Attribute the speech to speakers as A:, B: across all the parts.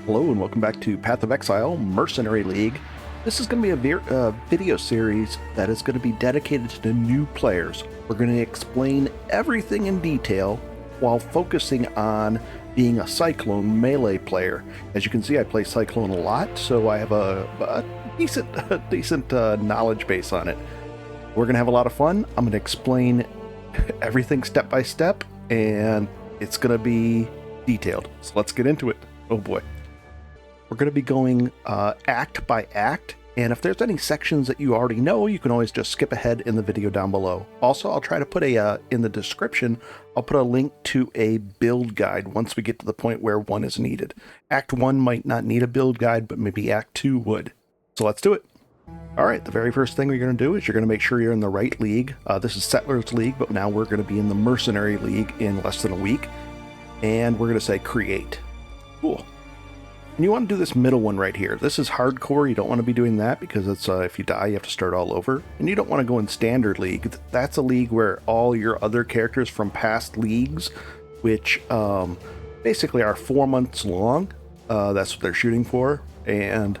A: Hello and welcome back to Path of Exile Mercenary League. This is going to be a video series that is going to be dedicated to the new players. We're going to explain everything in detail while focusing on being a Cyclone melee player. As you can see, I play Cyclone a lot, so I have a decent knowledge base on it. We're going to have a lot of fun. I'm going to explain everything step by step, and it's going to be detailed. So let's get into it. Oh boy. We're going to be going act by act, and if there's any sections that you already know, you can always just skip ahead in the video down below. Also, I'll try to put in the description, I'll put a link to a build guide once we get to the point where one is needed. Act 1 might not need a build guide, but maybe Act 2 would. So let's do it. Alright, the very first thing we're going to do is you're going to make sure you're in the right league. This is Settlers League, but now we're going to be in the Mercenary League in less than a week. And we're going to say create. Cool. And you want to do this middle one right here. This is hardcore. You don't want to be doing that because it's if you die, you have to start all over. And you don't want to go in standard league. That's a league where all your other characters from past leagues, which basically are 4 months long, that's what they're shooting for. And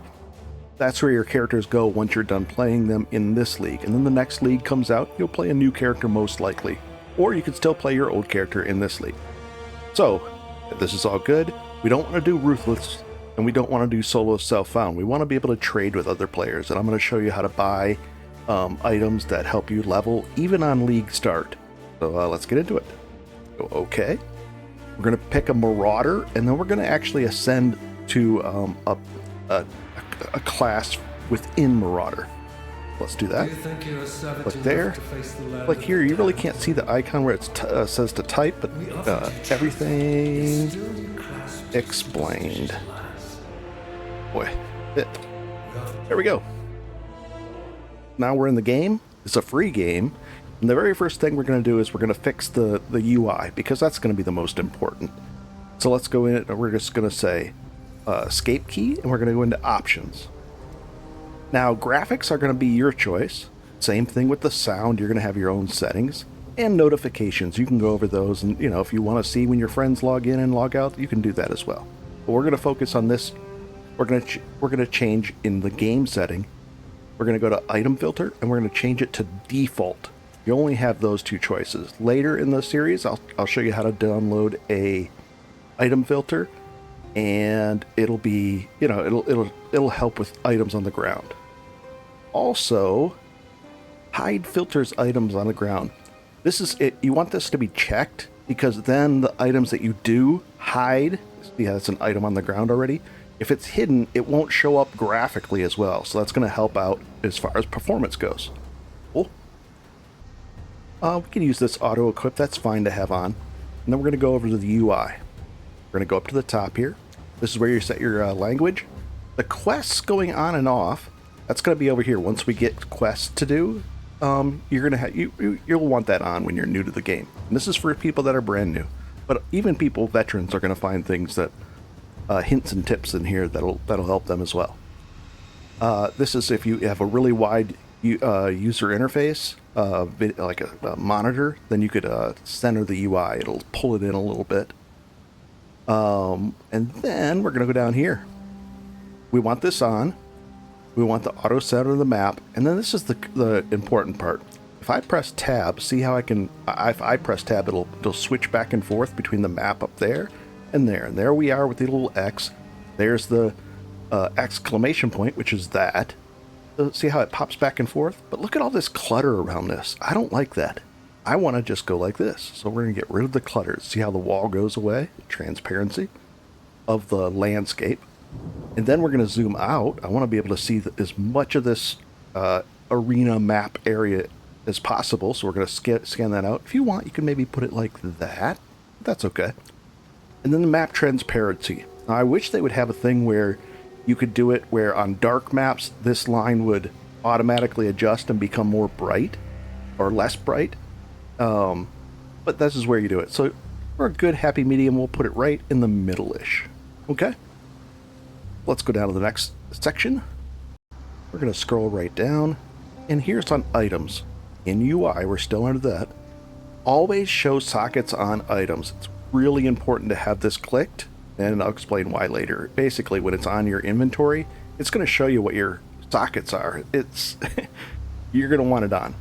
A: that's where your characters go once you're done playing them in this league. And then the next league comes out, you'll play a new character most likely. Or you could still play your old character in this league. So, if this is all good, we don't want to do Ruthless. And we don't want to do solo self-found. We want to be able to trade with other players. And I'm going to show you how to buy items that help you level, even on league start. So let's get into it. Go OK. We're going to pick a Marauder, and then we're going to actually ascend to a class within Marauder. Let's do that. Click there. Click here. You really can't see the icon where it says to type, but everything explained. Boy, there we go. Now we're in the game. It's a free game. And the very first thing we're going to do is we're going to fix the UI, because that's going to be the most important. So let's go in and we're just going to say escape key, and we're going to go into options. Now graphics are going to be your choice. Same thing with the sound. You're going to have your own settings. And notifications. You can go over those, and if you want to see when your friends log in and log out, you can do that as well. But we're going to focus on this. We're going to change in the game setting. We're going to go to item filter, and we're going to change it to default. You only have those two choices. Later in the series, I'll show you how to download a item filter, and it'll be it'll help with items on the ground. Also, hide filters items on the ground. This is it. You want this to be checked, because then the items that you do hide, yeah, that's an item on the ground already. If it's hidden, it won't show up graphically as well. So that's going to help out as far as performance goes. Cool. We can use this auto equip. That's fine to have on. And then we're going to go over to the UI. We're going to go up to the top here. This is where you set your language. The quests going on and off, that's going to be over here. Once we get quests to do, you're going to have you'll want that on when you're new to the game. And this is for people that are brand new. But even veterans are going to find things that hints and tips in here that'll help them as well. This is if you have a really wide user interface, like a monitor, then you could center the UI. It'll pull it in a little bit. And then we're going to go down here. We want this on. We want the auto center of the map. And then this is the important part. If I press tab, see how if I press tab, it'll switch back and forth between the map up there and there. And there we are with the little X. There's the exclamation point, which is that. See how it pops back and forth? But look at all this clutter around this. I don't like that. I want to just go like this. So we're going to get rid of the clutter. See how the wall goes away? Transparency of the landscape. And then we're going to zoom out. I want to be able to see as much of this arena map area as possible. So we're going to scan that out. If you want, you can maybe put it like that. That's okay. And then the map transparency. Now, I wish they would have a thing where you could do it where on dark maps, this line would automatically adjust and become more bright or less bright. But this is where you do it. So for a good happy medium, we'll put it right in the middle-ish. Okay? Let's go down to the next section. We're going to scroll right down. And here's on items. In UI, we're still under that. Always show sockets on items. It's really important to have this clicked and I'll explain why later. Basically, when it's on your inventory, it's going to show you what your sockets are. It's you're going to want it on.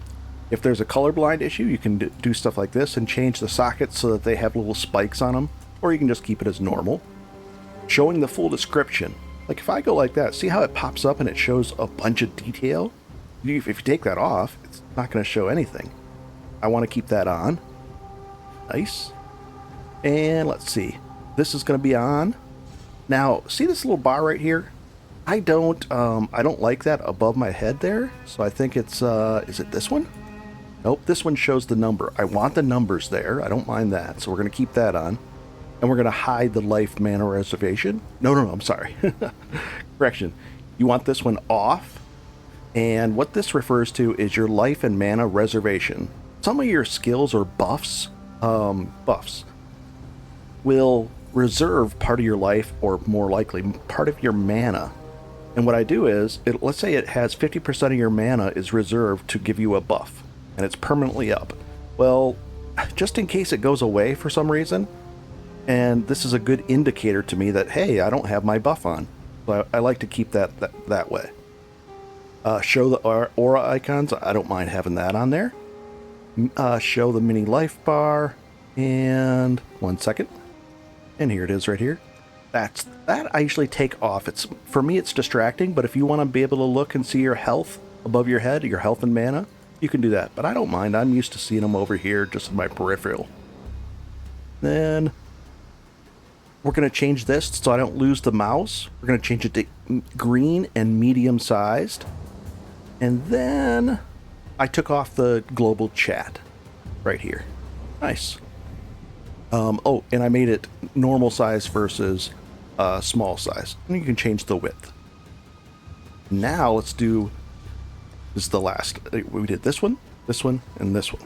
A: If there's a colorblind issue, you can do stuff like this and change the sockets so that they have little spikes on them, or you can just keep it as normal. Showing the full description. Like if I go like that, see how it pops up and it shows a bunch of detail? If you take that off, it's not going to show anything. I want to keep that on. Nice. And let's see. This is going to be on. Now, see this little bar right here? I don't like that above my head there. So I think it's, is it this one? Nope, this one shows the number. I want the numbers there. I don't mind that. So we're going to keep that on. And we're going to hide the life mana reservation. No, I'm sorry. Correction. You want this one off. And what this refers to is your life and mana reservation. Some of your skills or buffs will reserve part of your life, or more likely part of your mana. And what I do is, let's say it has 50% of your mana is reserved to give you a buff, and it's permanently up. Well, just in case it goes away for some reason, and this is a good indicator to me that, hey, I don't have my buff on. So I like to keep that way. Show the aura icons. I don't mind having that on there. Show the mini life bar. And 1 second. And here it is right here. That I usually take off. For me, it's distracting, but if you want to be able to look and see your health above your head, your health and mana, you can do that. But I don't mind. I'm used to seeing them over here just in my peripheral. Then we're going to change this so I don't lose the mouse. We're going to change it to green and medium sized. And then I took off the global chat right here. Nice. Oh, and I made it normal size versus small size. And you can change the width. Now let's do, this is the last. We did this one, and this one.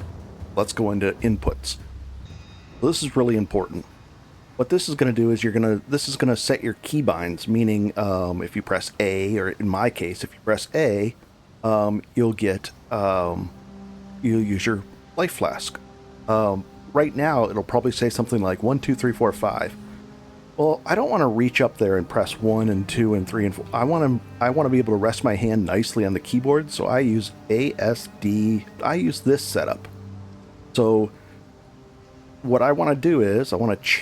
A: Let's go into inputs. So this is really important. What this is going to do is this is going to set your keybinds, meaning if you press A, or in my case, if you press A, you'll use your life flask. Right now, it'll probably say something like 1, 2, 3, 4, 5. Well, I don't want to reach up there and press 1 and 2 and 3 and 4. I want to be able to rest my hand nicely on the keyboard, so I use ASD. I use this setup. So what I want to do is I want to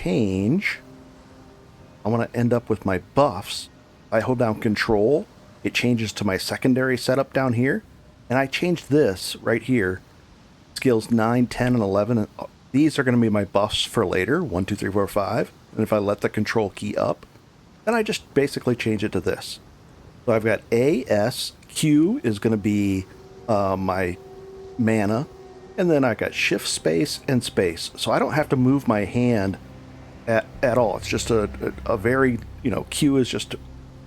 A: end up with my buffs. I hold down Control. It changes to my secondary setup down here. And I change this right here. Skills 9, 10, and 11. These are going to be my buffs for later. 1, 2, 3, 4, 5. And if I let the Control key up, then I just basically change it to this. So I've got A, S, Q is going to be my mana. And then I got Shift, Space, and Space. So I don't have to move my hand at all. It's just a very, Q is just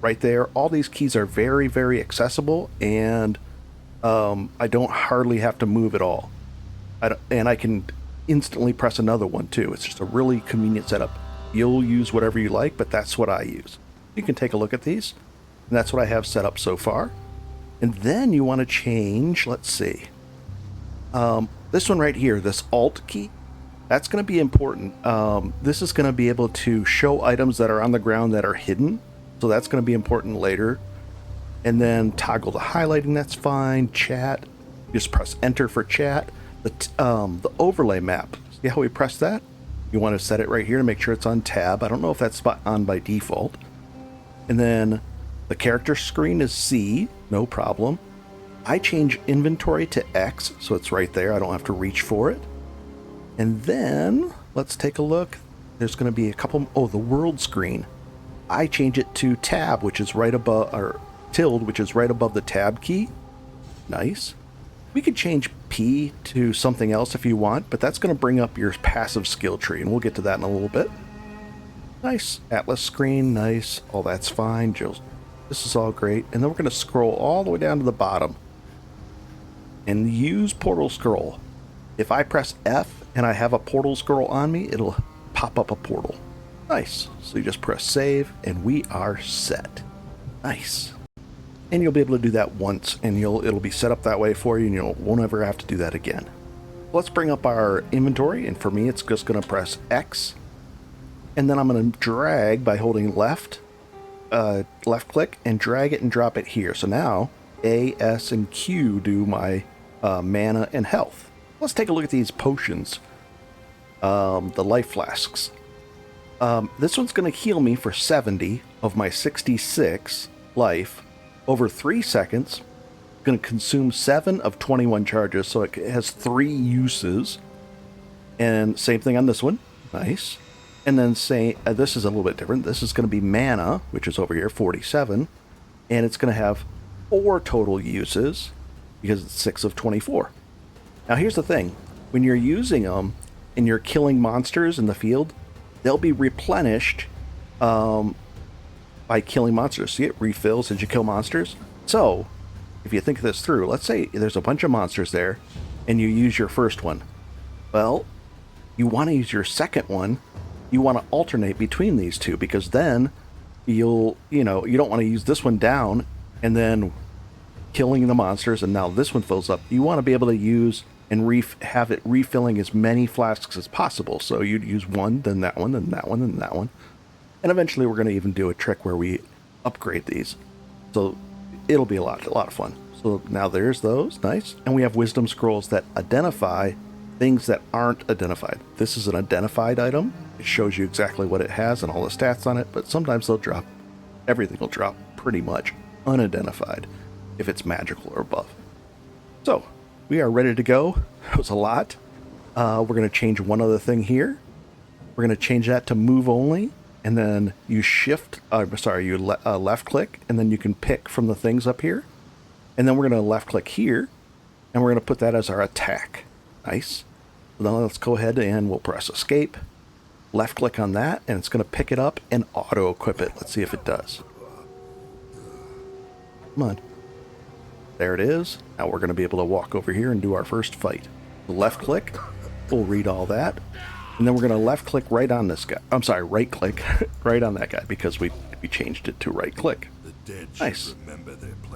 A: right there. All these keys are very, very accessible, and I don't hardly have to move at all. And I can instantly press another one too. It's just a really convenient setup. You'll use whatever you like, but that's what I use. You can take a look at these, and that's what I have set up so far. And then you want to change, let's see. This one right here, this Alt key, that's going to be important. This is going to be able to show items that are on the ground that are hidden. So that's going to be important later. And then toggle the highlighting, that's fine. Chat, just press enter for chat. The overlay map, see how we press that? You want to set it right here to make sure it's on tab. I don't know if that's on by default. And then the character screen is C, no problem. I change inventory to X, so it's right there. I don't have to reach for it. And then let's take a look. There's going to be a couple. Oh, the world screen. I change it to tab, which is right above, or tilde, which is right above the tab key. Nice. We could change P to something else if you want, but that's going to bring up your passive skill tree, and we'll get to that in a little bit. Nice. Atlas screen, nice. Oh, that's fine. This is all great. And then we're going to scroll all the way down to the bottom and use portal scroll. If I press F and I have a portal scroll on me, it'll pop up a portal. Nice. So you just press save and we are set. Nice. And you'll be able to do that once, and it'll be set up that way for you, and you won't ever have to do that again. Let's bring up our inventory, and for me it's just going to press X. and then I'm going to drag by holding left click and drag it and drop it here. So now A, S, and Q do my mana and health. Let's take a look at these potions, the life flasks. This one's going to heal me for 70 of my 66 life over 3 seconds. Going to consume 7 of 21 charges, so it has 3 uses. And same thing on this one. Nice. And then say this is a little bit different. This is going to be mana, which is over here, 47. And it's going to have 4 total uses because it's 6 of 24. Now here's the thing. When you're using them and you're killing monsters in the field, they'll be replenished by killing monsters. See, it refills as you kill monsters. So if you think this through, let's say there's a bunch of monsters there and you use your first one. Well, you want to use your second one. You want to alternate between these two, because then you don't want to use this one down and then killing the monsters and now this one fills up. You want to be able to use and have it refilling as many flasks as possible. So you'd use one, then that one, then that one, then that one. And eventually we're going to even do a trick where we upgrade these. So it'll be a lot of fun. So now there's those. Nice. And we have wisdom scrolls that identify things that aren't identified. This is an identified item. It shows you exactly what it has and all the stats on it, but sometimes they'll drop, everything will drop pretty much unidentified if it's magical or above. So we are ready to go. That was a lot. We're going to change one other thing here. We're going to change that to move only, and then you left click, and then you can pick from the things up here. And then we're going to left click here, and we're going to put that as our attack. Nice. So now let's go ahead and we'll press escape. Left click on that, and it's going to pick it up and auto equip it. Let's see if it does. Come on. There it is. Now we're going to be able to walk over here and do our first fight. Left click, we'll read all that. And then we're going to left click right on this guy. I'm sorry, right click right on that guy, because we changed it to right click. Nice.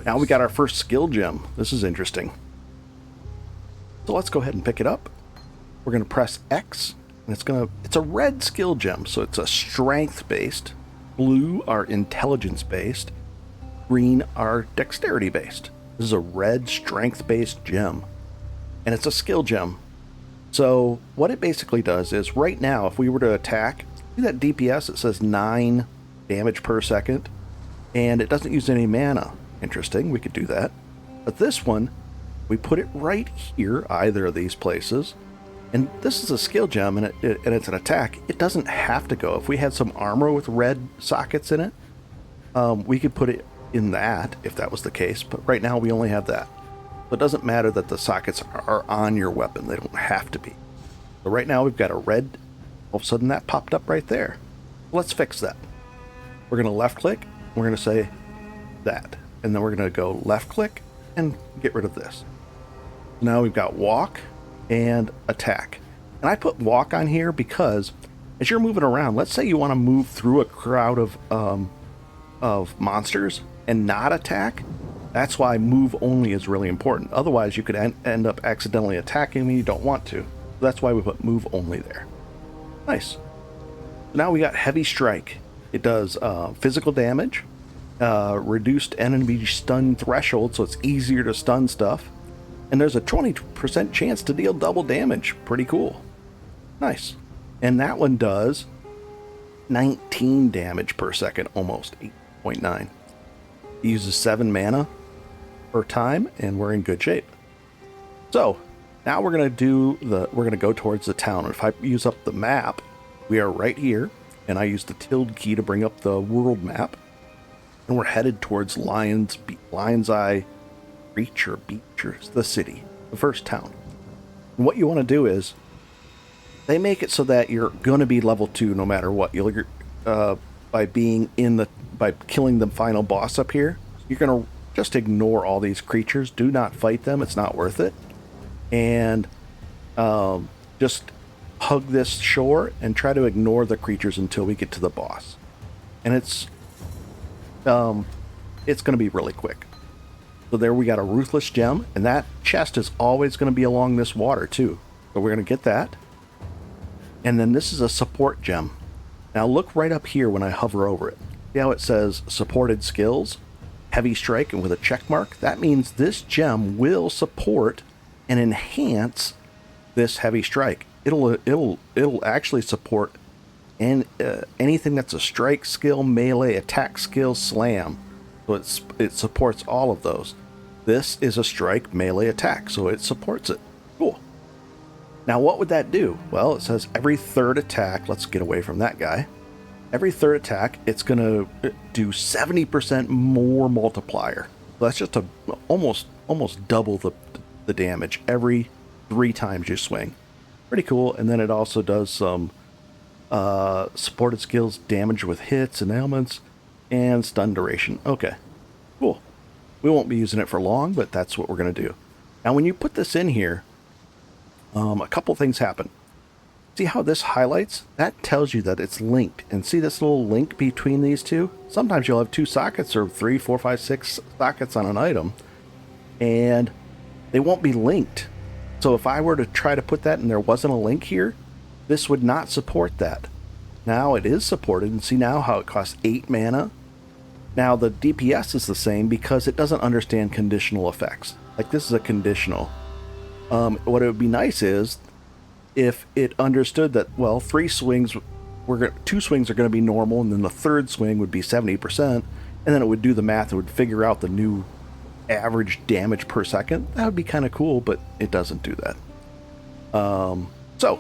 A: Now we got our first skill gem. This is interesting. So let's go ahead and pick it up. We're going to press X, and it's a red skill gem, so it's a strength based. Blue are intelligence based. Green are dexterity based. This is a red strength based gem, and it's a skill gem. So what it basically does is, right now, if we were to attack, see that DPS, it says 9 damage per second, and it doesn't use any mana. Interesting, we could do that. But this one, we put it right here, either of these places, and this is a skill gem, and it's an attack. It doesn't have to go. If we had some armor with red sockets in it, we could put it in that, if that was the case, but right now we only have that. So it doesn't matter that the sockets are on your weapon. They don't have to be. So right now we've got a red, all of a sudden that popped up right there. Let's fix that. We're going to left click, we're going to say that, and then we're going to go left click and get rid of this. Now we've got walk and attack. And I put walk on here because as you're moving around, let's say you want to move through a crowd of monsters and not attack. That's why move only is really important. Otherwise, you could end up accidentally attacking when you don't want to. That's why we put move only there. Nice. Now we got heavy strike. It does physical damage, reduced enemy stun threshold, so it's easier to stun stuff. And there's a 20% chance to deal double damage. Pretty cool. Nice. And that one does 19 damage per second, almost 8.9. It uses 7 mana per time, and we're in good shape. So now we're gonna go towards the town. If I use up the map, we are right here, and I use the tilde key to bring up the world map, and we're headed towards Lion's Eye Beach, or the city, the first town. And what you want to do is, they make it so that you're going to be level 2 no matter what. By killing the final boss up here, you're going to just ignore all these creatures. Do not fight them. It's not worth it. And just hug this shore and try to ignore the creatures until we get to the boss. And it's going to be really quick. So there we got a ruthless gem, and that chest is always going to be along this water too. So we're going to get that. And then this is a support gem. Now look right up here when I hover over it. See how it says supported skills, heavy strike, and with a check mark? That means this gem will support and enhance this heavy strike. It'll actually support anything that's a strike skill, melee, attack skill, slam. So it supports all of those. This is a strike, melee, attack, so it supports it. Cool. Now what would that do? Well, it says every third attack, let's get away from that guy. Every third attack, it's going to do 70% more multiplier. So that's just almost double the damage every 3 times you swing. Pretty cool. And then it also does some supported skills, damage with hits and ailments, and stun duration. Okay, cool. We won't be using it for long, but that's what we're going to do. Now when you put this in here, a couple things happen. See how this highlights? That tells you that it's linked. And see this little link between these two? Sometimes you'll have 2 sockets or 3, 4, 5, 6 sockets on an item, and they won't be linked. So if I were to try to put that and there wasn't a link here, this would not support that. Now it is supported, and see now how it costs 8 mana? Now the DPS is the same because it doesn't understand conditional effects. Like this is a conditional. What it would be nice is if it understood that, well, 2 swings are going to be normal, and then the third swing would be 70%, and then it would do the math and would figure out the new average damage per second. That would be kind of cool, but it doesn't do that. So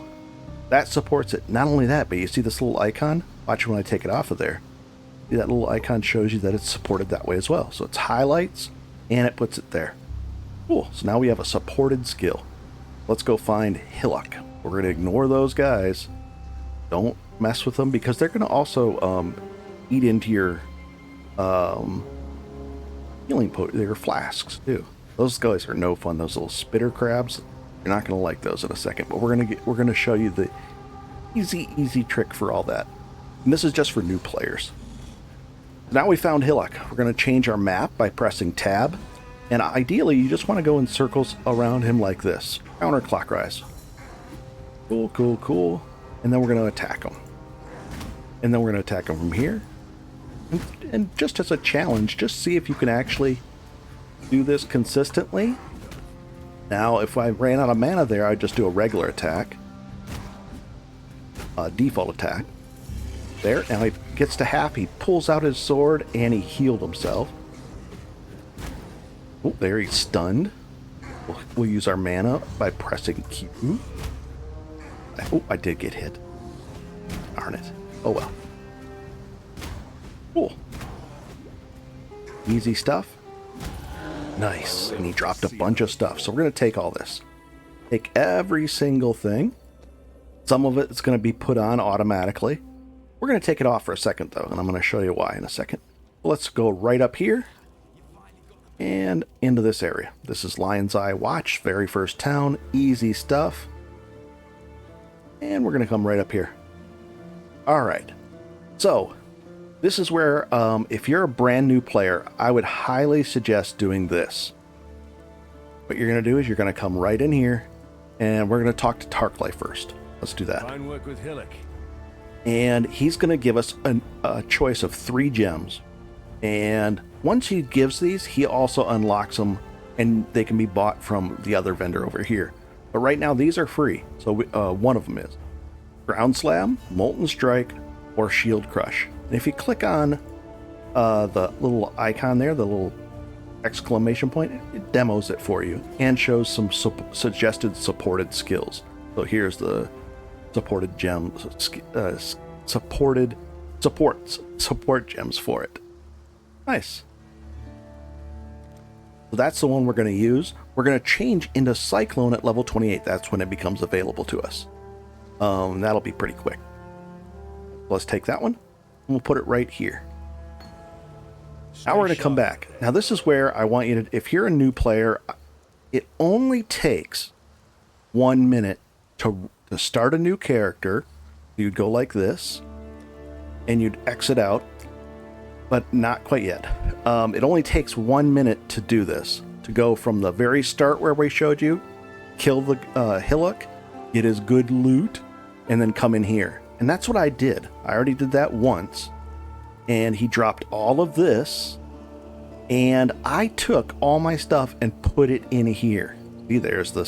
A: that supports it. Not only that, but you see this little icon? Watch when I take it off of there. See, that little icon shows you that it's supported that way as well. So it's highlights and it puts it there. Cool. So now we have a supported skill. Let's go find Hillock. We're going to ignore those guys. Don't mess with them because they're going to also eat into your healing their flasks too. Those guys are no fun. Those little spitter crabs. You're not going to like those in a second, but we're going to show you the easy trick for all that. And this is just for new players. Now we found Hillock. We're going to change our map by pressing tab. And ideally, you just want to go in circles around him like this. Counterclockwise. Cool, cool, cool. And then we're going to attack him. And then we're going to attack him from here. And just as a challenge, just see if you can actually do this consistently. Now, if I ran out of mana there, I'd just do a regular attack. Default attack. There, now he gets to half, he pulls out his sword, and he healed himself. Oh, there, he's stunned. We'll use our mana by pressing Q. Oh, I did get hit. Darn it. Oh well. Cool. Easy stuff. Nice. And he dropped a bunch of stuff. So we're going to take all this. Take every single thing. Some of it is going to be put on automatically. We're going to take it off for a second, though, and I'm going to show you why in a second. Let's go right up here and into this area. This is Lion's Eye Watch, very first town. Easy stuff. And we're going to come right up here. All right. So this is where, if you're a brand new player, I would highly suggest doing this. What you're going to do is you're going to come right in here, and we're going to talk to Tarkley first. Let's do that.
B: Fine work with Hillock.
A: And he's going to give us a choice of 3 gems. And once he gives these, he also unlocks them, and they can be bought from the other vendor over here. But right now, these are free. So one of them is Ground Slam, Molten Strike, or Shield Crush. And if you click on the little icon there, the little exclamation point, it demos it for you and shows some suggested supported skills. So here's the supported gems, support gems for it. Nice. So that's the one we're going to use. We're going to change into Cyclone at level 28. That's when it becomes available to us. That'll be pretty quick. Let's take that one, and we'll put it right here. Now we're going to come back. Now this is where I want you to, if you're a new player, it only takes 1 minute to start a new character. You'd go like this, and you'd exit out, but not quite yet. It only takes 1 minute to do this, to go from the very start where we showed you, kill the Hillock, get his good loot, and then come in here. And that's what I did. I already did that once. And he dropped all of this. And I took all my stuff and put it in here. See, there's the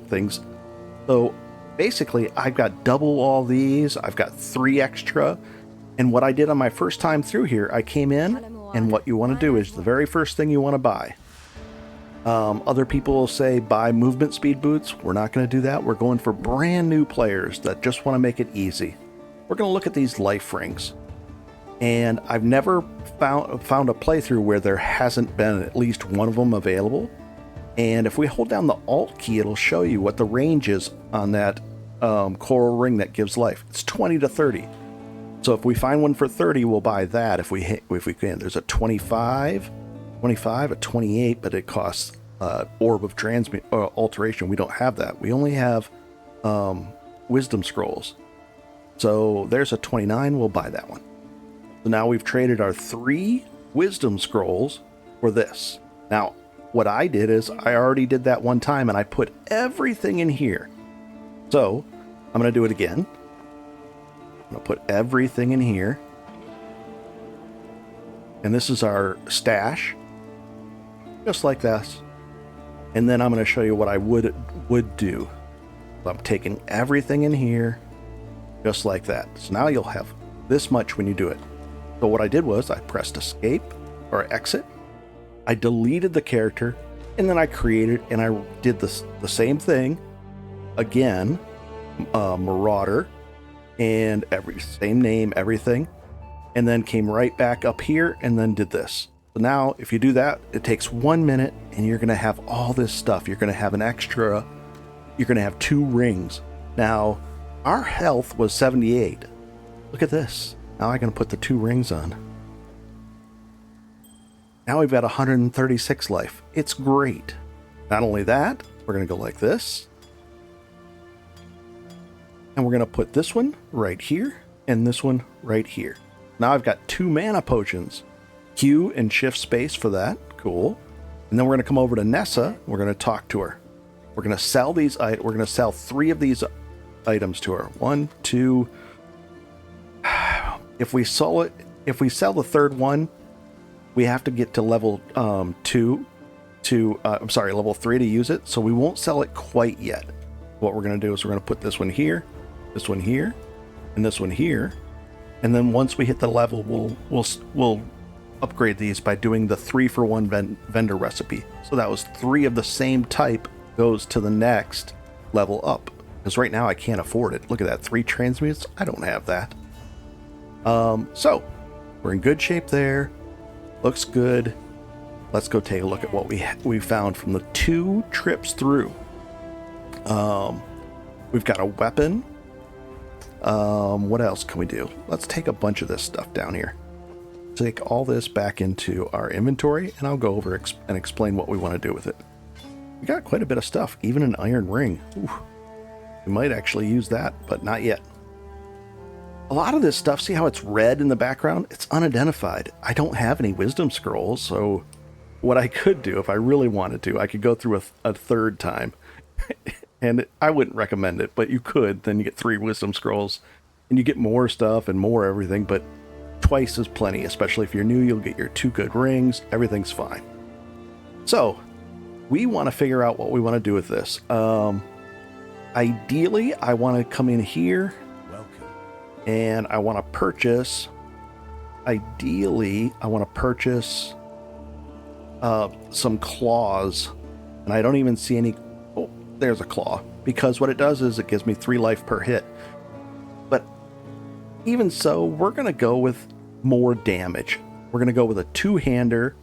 A: things. So basically, I've got double all these. I've got 3 extra. And what I did on my first time through here, I came in, and what you want to do is the very first thing you want to buy. Other people will say buy movement speed boots. We're not going to do that. We're going for brand new players that just want to make it easy. We're going to look at these life rings. And I've never found a playthrough where there hasn't been at least one of them available. And if we hold down the Alt key, it'll show you what the range is on that coral ring that gives life. It's 20 to 30. So if we find one for 30, we'll buy that if we can. There's a 25, a 28, but it costs Orb of Alteration. We don't have that. We only have Wisdom Scrolls. So there's a 29. We'll buy that one. So now we've traded our 3 Wisdom Scrolls for this. Now, what I did is I already did that one time and I put everything in here. So I'm going to do it again. I'm going to put everything in here. And this is our stash. Just like this. And then I'm going to show you what I would do. So I'm taking everything in here. Just like that. So now you'll have this much when you do it. So what I did was I pressed escape or exit. I deleted the character and then I created and I did the same thing again. Marauder and same name, everything. And then came right back up here and then did this. So now if you do that, it takes 1 minute and you're going to have all this stuff. You're going to have an extra, you're going to have 2 rings. Now, our health was 78. Look at this. Now I'm going to put the 2 rings on. Now we've got 136 life. It's great. Not only that, we're going to go like this. And we're going to put this one right here and this one right here. Now I've got 2 mana potions. Q and shift space for that. Cool. And then we're going to come over to Nessa. We're going to talk to her. We're going to sell these. We're going to sell 3 of these items to her. 1, 2. If we sell the 3rd one, we have to get to level 2 to level 3 to use it. So we won't sell it quite yet. What we're going to do is we're going to put this one here, and this one here, and then once we hit the level, we'll upgrade these by doing the 3-for-1 vendor recipe. So that was 3 of the same type goes to the next level up. Because right now I can't afford it. Look at that, 3 transmutes. I don't have that. So we're in good shape there. Looks good. Let's go take a look at what we found from the 2 trips through. We've got a weapon. What else can we do? Let's take a bunch of this stuff down here. Take all this back into our inventory, and I'll go over and explain what we want to do with it. We got quite a bit of stuff, even an iron ring. Ooh, we might actually use that, but not yet. A lot of this stuff, see how it's red in the background? It's unidentified. I don't have any wisdom scrolls, so what I could do if I really wanted to, I could go through a 3rd time. And I wouldn't recommend it, but you could. Then you get 3 wisdom scrolls, and you get more stuff and more everything, but twice is plenty, especially if you're new. You'll get your 2 good rings. Everything's fine. So we want to figure out what we want to do with this. Ideally, I want to come in here. Welcome. And I want to purchase. Ideally, I want to purchase some claws. And I don't even see any. Oh, there's a claw. Because what it does is it gives me 3 life per hit. But even so, we're going to go with more damage. We're going to go with a 2-hander,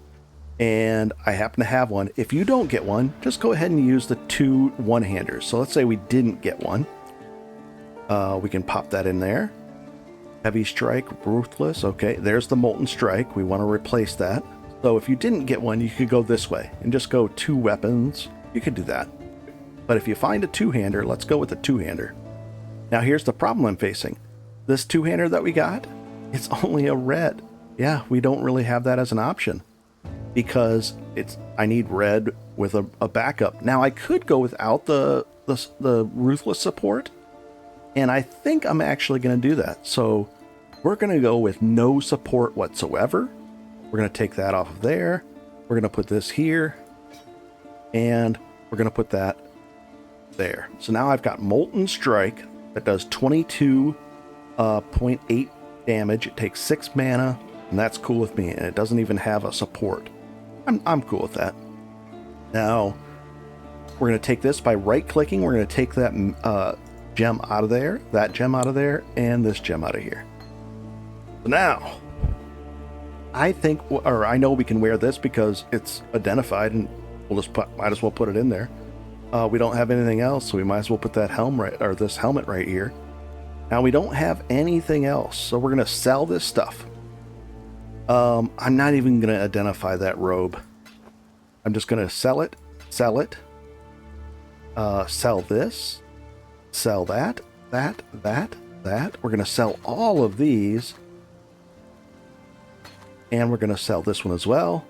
A: and I happen to have one. If you don't get one, just go ahead and use the 2 1-handers. So let's say we didn't get one. We can pop that in there. Heavy Strike, Ruthless. Okay, there's the Molten Strike. We want to replace that. So if you didn't get one, you could go this way and just go 2 weapons. You could do that. But if you find a 2-hander, let's go with the 2-hander. Now here's the problem I'm facing. This 2-hander that we got, it's only a red. Yeah, we don't really have that as an option because I need red with a backup. Now I could go without the Ruthless support And I think I'm actually going to do that. So we're going to go with no support whatsoever. We're going to take that off of there. We're going to put this here. And we're going to put that there. So now I've got Molten Strike that does 22.8 damage. It takes 6 mana, and that's cool with me. And it doesn't even have a support. I'm cool with that. Now, we're going to take this by right-clicking. We're going to take that gem out of there, that gem out of there, and this gem out of here. So now, I think, or I know we can wear this because it's identified, and we'll just might as well put it in there. We don't have anything else, so we might as well put that this helmet right here. Now, we don't have anything else, so we're going to sell this stuff. I'm not even going to identify that robe. I'm just going to sell it, sell this, sell that. We're going to sell all of these. And we're going to sell this one as well.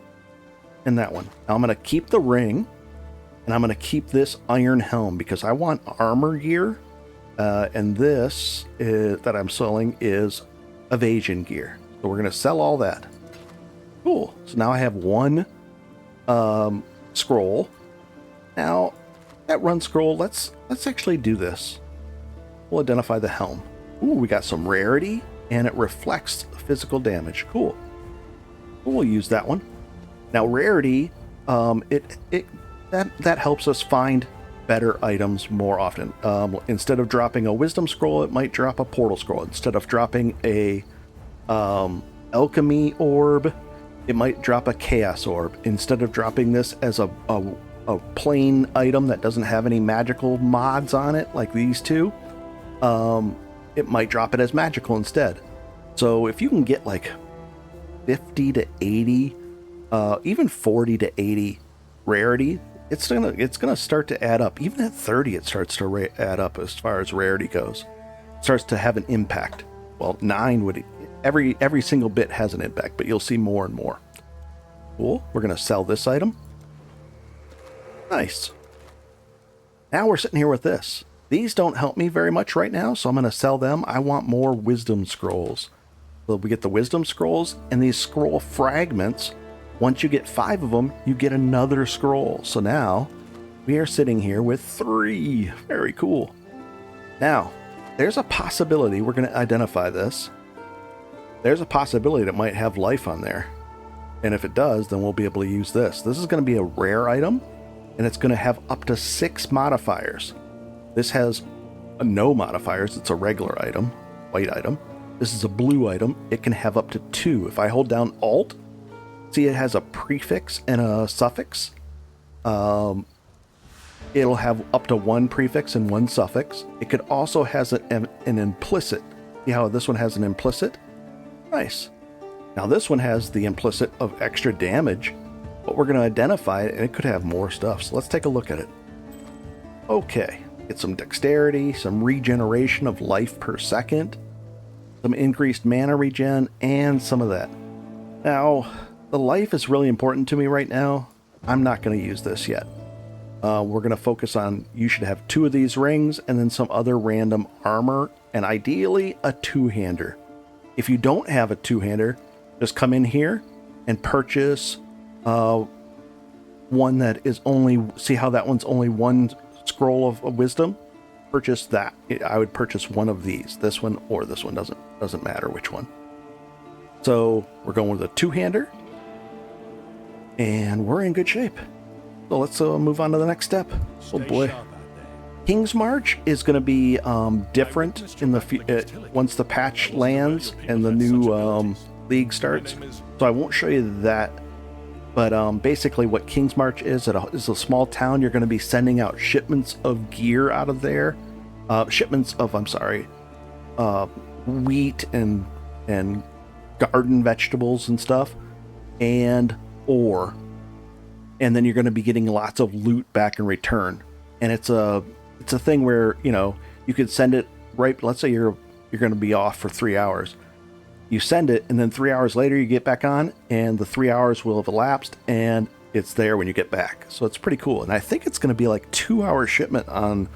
A: And that one. Now I'm going to keep the ring. And I'm going to keep this iron helm because I want armor gear. And this that I'm selling is evasion gear. So we're going to sell all that. Cool. So now I have one scroll. Now that run scroll, let's actually do this. We'll identify the helm. Ooh, we got some rarity and it reflects physical damage. Cool. We'll use that one. Now rarity, that helps us find better items more often. Instead of dropping a wisdom scroll, it might drop a portal scroll. Instead of dropping a alchemy orb, it might drop a chaos orb. Instead of dropping this as a plain item that doesn't have any magical mods on it, like these two, it might drop it as magical instead. So if you can get like 50 to 80, even 40 to 80 rarity, it's gonna start to add up. Even at 30, it starts to add up as far as rarity goes. It starts to have an impact. Well, 9 would every single bit has an impact, but you'll see more and more. Cool. We're gonna sell this item. Nice. Now we're sitting here with this. These don't help me very much right now, so I'm gonna sell them. I want more wisdom scrolls. So we get the wisdom scrolls and these scroll fragments. Once you get 5 of them, you get another scroll. So now we are sitting here with 3. Very cool. Now, there's a possibility, we're going to identify this. There's a possibility that it might have life on there. And if it does, then we'll be able to use this. This is going to be a rare item, and it's going to have up to 6 modifiers. This has no modifiers. It's a regular item, white item. This is a blue item. It can have up to 2. If I hold down Alt, see it has a prefix and a suffix. It'll have up to 1 prefix and 1 suffix. It could also has an implicit. See how this one has an implicit? Nice. Now this one has the implicit of extra damage, but we're going to identify it and it could have more stuff. So let's take a look at it. Okay. Get some dexterity, some regeneration of life per second, some increased mana regen, and some of that. Now, the life is really important to me right now. I'm not going to use this yet. We're going to focus on, you should have 2 of these rings and then some other random armor, and ideally a 2-hander. If you don't have a 2-hander, just come in here and purchase one that is only, see how that one's only 1 scroll of wisdom? Purchase that. I would purchase one of these, this one or this one, doesn't matter which one. So we're going with a 2-hander and we're in good shape. So let's move on to the next step. Oh boy. King's March is going to be different in the once the patch lands and the new league starts. So I won't show you that. But basically what King's March is a small town. You're going to be sending out shipments of gear out of there. Shipments of, wheat and garden vegetables and stuff. And ore. And then you're going to be getting lots of loot back in return. And it's a thing where, you could send it right. Let's say you're going to be off for 3 hours. You send it, and then 3 hours later you get back on, and the 3 hours will have elapsed, and it's there when you get back. So it's pretty cool. And I think it's going to be like 2-hour shipment on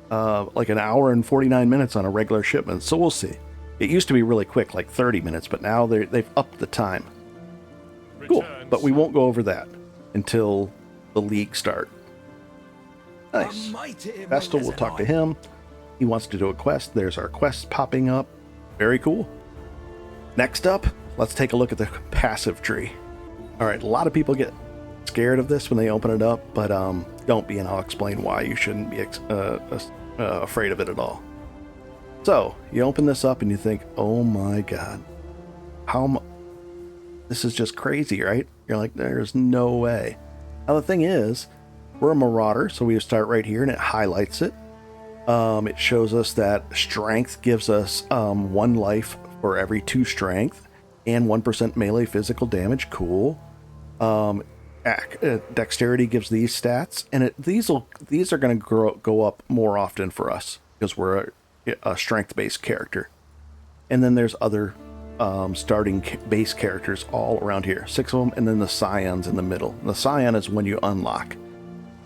A: like an hour and 49 minutes on a regular shipment. So we'll see. It used to be really quick, like 30 minutes, but now they've upped the time. Cool, but we won't go over that until the league start. Nice. Vestal, we'll talk to him. He wants to do a quest. There's our quest popping up. Very cool. Next up, let's take a look at the passive tree. All right, a lot of people get scared of this when they open it up, but don't be, and I'll explain why you shouldn't be afraid of it at all. So, you open this up and you think, oh my god, this is just crazy, right? You're like, there's no way. Now the thing is, we're a marauder, so we start right here and it highlights it. It shows us that strength gives us 1 life for every 2 strength and 1% melee physical damage. Cool. Dexterity gives these stats, and these are going to go up more often for us because we're a strength-based character. And then there's other starting base characters all around here, 6 of them, and then the scions in the middle. The scion is when you unlock.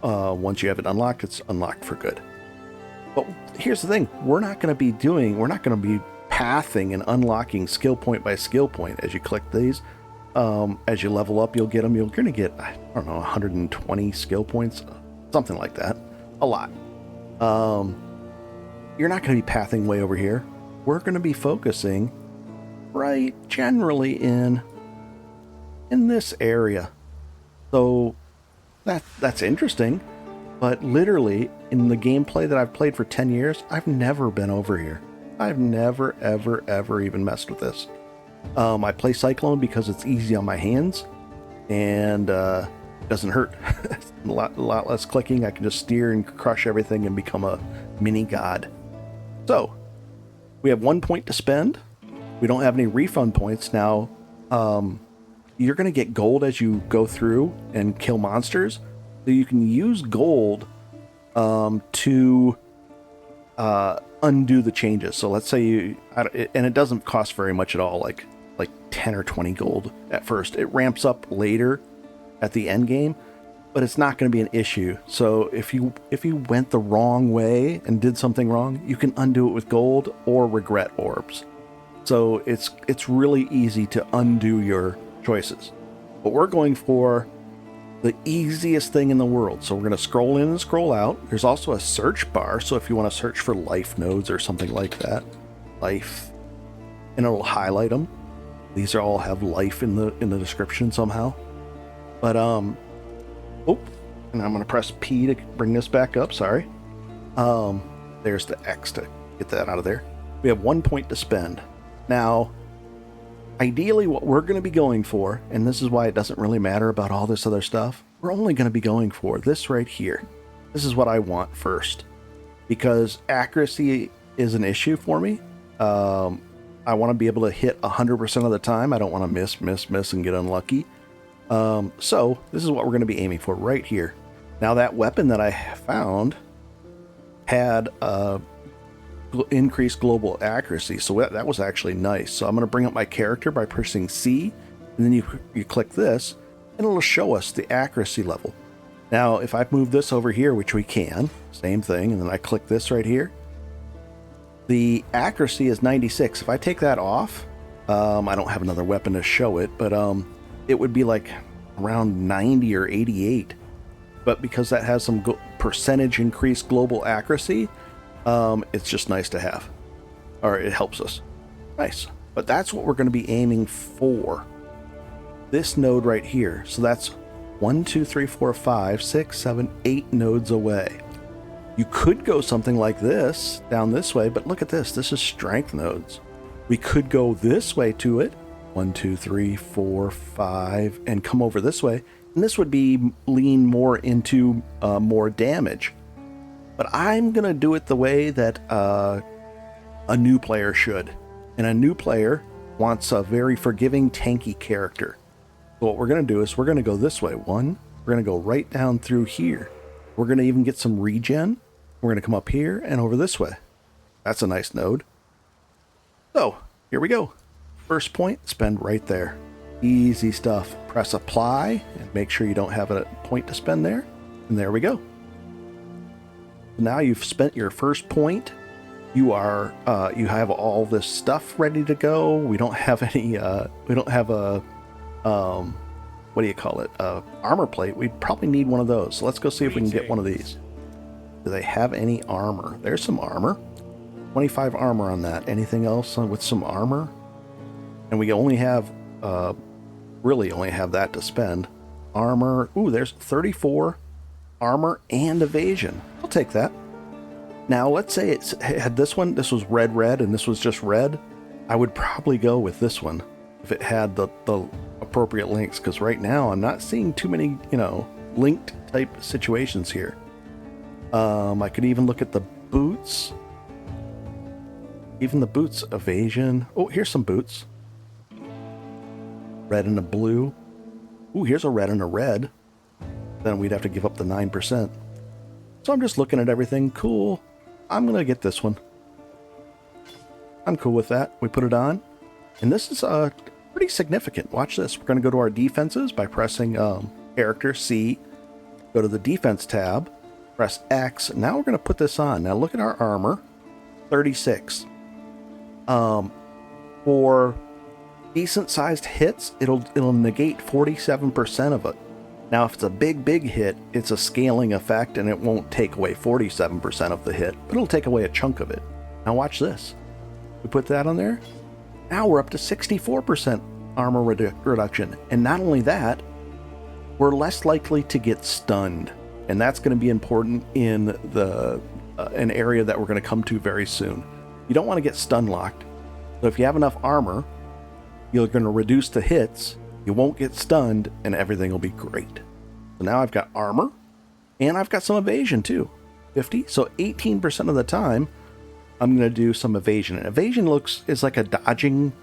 A: Once you have it unlocked, it's unlocked for good. But here's the thing: we're not going to be pathing and unlocking skill point by skill point as you click these. As you level up, you'll get them. You're going to get, I don't know, 120 skill points, something like that. A lot. You're not going to be pathing way over here. We're going to be focusing right generally in this area. So that's interesting. But literally, in the gameplay that I've played for 10 years, I've never been over here. I've never, ever, ever even messed with this. I play Cyclone because it's easy on my hands and doesn't hurt. a lot less clicking. I can just steer and crush everything and become a mini god. So, we have 1 point to spend. We don't have any refund points. Now, you're going to get gold as you go through and kill monsters. So you can use gold to undo the changes. So let's say and it doesn't cost very much at all, like 10 or 20 gold at first. It ramps up later at the end game, but it's not going to be an issue. So if you went the wrong way and did something wrong, you can undo it with gold or regret orbs. So it's really easy to undo your choices. But we're going for the easiest thing in the world. So we're going to scroll in and scroll out. There's also a search bar. So if you want to search for life nodes or something like that, life, and it'll highlight them. These all have life in the description somehow. But and I'm going to press P to bring this back up. Sorry. There's the X to get that out of there. We have 1 point to spend. Now, ideally, what we're going to be going for, and this is why it doesn't really matter about all this other stuff, we're only going to be going for this right here. This is what I want first, because accuracy is an issue for me. I want to be able to hit 100% of the time. I don't want to miss, and get unlucky. So this is what we're going to be aiming for right here. Now, that weapon that I found had increased global accuracy, so that was actually nice. So I'm going to bring up my character by pressing C, and then you click this, and it'll show us the accuracy level. Now, if I move this over here, which we can, same thing, and then I click this right here, the accuracy is 96. If I take that off, I don't have another weapon to show it, but it would be like around 90 or 88. But because that has some percentage increased global accuracy, it's just nice to have, or it helps us. Nice. But that's what we're going to be aiming for. This node right here. So that's 1, 2, 3, 4, 5, 6, 7, 8 nodes away. You could go something like this, down this way, but look at this. This is strength nodes. We could go this way to it. 1, 2, 3, 4, 5, and come over this way. And this would be lean more into more damage. But I'm going to do it the way that a new player should. And a new player wants a very forgiving, tanky character. So what we're going to do is we're going to go this way. We're going to go right down through here. We're going to even get some regen. We're going to come up here and over this way. That's a nice node. So, here we go. First point, spend right there. Easy stuff. Press apply and make sure you don't have a point to spend there. And there we go. Now you've spent your first point. You are you have all this stuff ready to go. We don't have any we don't have a what do you call it, armor plate. We probably need one of those, so let's go see if we can get one of these. Do they have any armor? There's some armor. 25 armor on that. Anything else with some armor? And we only have really only have that to spend. Armor. Ooh, there's 34 armor and evasion. I'll take that. Now, let's say it had this one. This was red, and this was just red. I would probably go with this one if it had the appropriate links, because right now I'm not seeing too many, you know, linked type situations here. I could even look at the boots. Even the boots, evasion. Oh, here's some boots. Red and a blue. Ooh, here's a red and a red. Then we'd have to give up the 9%. So I'm just looking at everything. Cool. I'm going to get this one. I'm cool with that. We put it on. And this is pretty significant. Watch this. We're going to go to our defenses by pressing character C. Go to the defense tab. Press X. Now we're going to put this on. Now look at our armor. 36. For decent sized hits, it'll negate 47% of it. Now, if it's a big hit, it's a scaling effect, and it won't take away 47% of the hit, but it'll take away a chunk of it. Now, watch this. We put that on there. Now we're up to 64% armor reduction. And not only that, we're less likely to get stunned. And that's going to be important in the an area that we're going to come to very soon. You don't want to get stun locked. So if you have enough armor, you're going to reduce the hits. You won't get stunned, and everything will be great. So now I've got armor, and I've got some evasion too. 50. So 18% of the time, I'm going to do some evasion. And evasion is like a dodging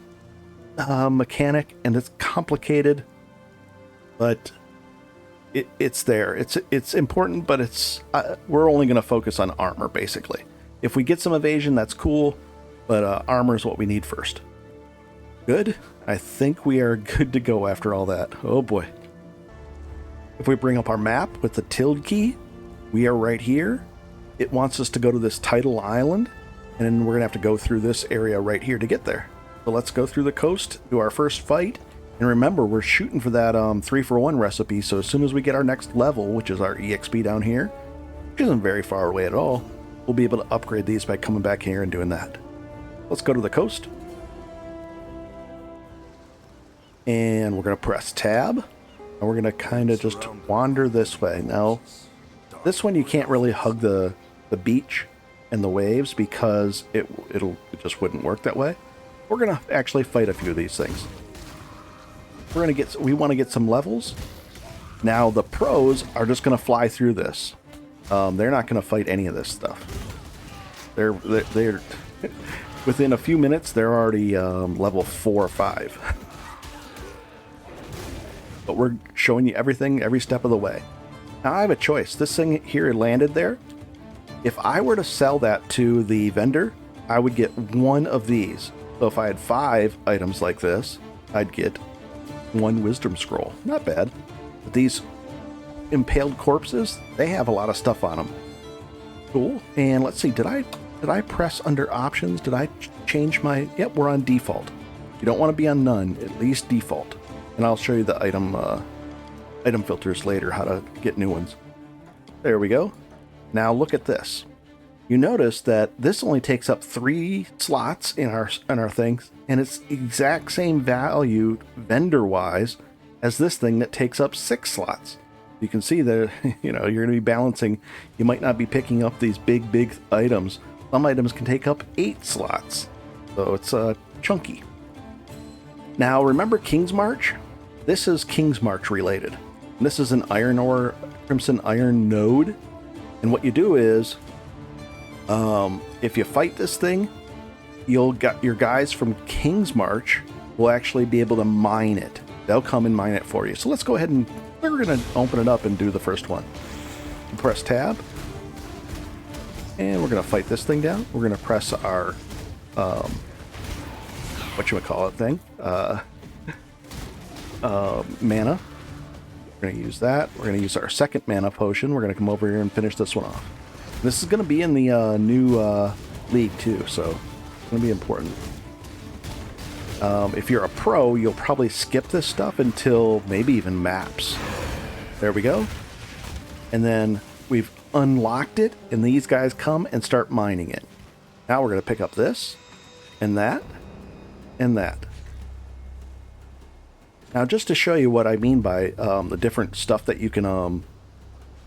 A: mechanic, and it's complicated, but it's there. It's important, but we're only going to focus on armor, basically. If we get some evasion, that's cool, but armor is what we need first. Good. I think we are good to go after all that. Oh boy. If we bring up our map with the tilde key, we are right here. It wants us to go to this tidal island, and then we're going to have to go through this area right here to get there. So let's go through the coast, do our first fight, and remember, we're shooting for that 3-for-1 recipe, so as soon as we get our next level, which is our EXP down here, which isn't very far away at all, we'll be able to upgrade these by coming back here and doing that. Let's go to the coast. And we're going to press tab, and we're going to kind of just wander this way. Now, this one you can't really hug the beach and the waves because it just wouldn't work that way. We're going to actually fight a few of these things. We want to get some levels. Now, the pros are just going to fly through this. They're not going to fight any of this stuff. They're within a few minutes, they're already level 4 or 5. But we're showing you everything, every step of the way. Now I have a choice. This thing here landed there. If I were to sell that to the vendor, I would get one of these. So if I had 5 items like this, I'd get 1 wisdom scroll. Not bad. But these impaled corpses, they have a lot of stuff on them. Cool. And let's see, did I press under options? Did I change my... Yep, we're on default. You don't want to be on none, at least default. And I'll show you the item filters later, how to get new ones. There we go. Now look at this. You notice that this only takes up 3 slots in our things, and it's the exact same value vendor-wise as this thing that takes up 6 slots. You can see that you're going to be balancing. You might not be picking up these big items. Some items can take up 8 slots, so it's chunky. Now remember King's March? This is King's March related. And this is an iron ore, crimson iron node. And what you do is, if you fight this thing, you'll get your guys from King's March will actually be able to mine it. They'll come and mine it for you. So let's go ahead and we're going to open it up and do the first one. Press tab. And we're going to fight this thing down. We're going to press our, whatchamacallit thing. Mana. We're going to use that. We're going to use our second mana potion. We're going to come over here and finish this one off. This is going to be in the new league too, so it's going to be important. If you're a pro, you'll probably skip this stuff until maybe even maps. There we go. And then we've unlocked it, and these guys come and start mining it. Now we're going to pick up this, and that, and that. Now, just to show you what I mean by the different stuff that you can,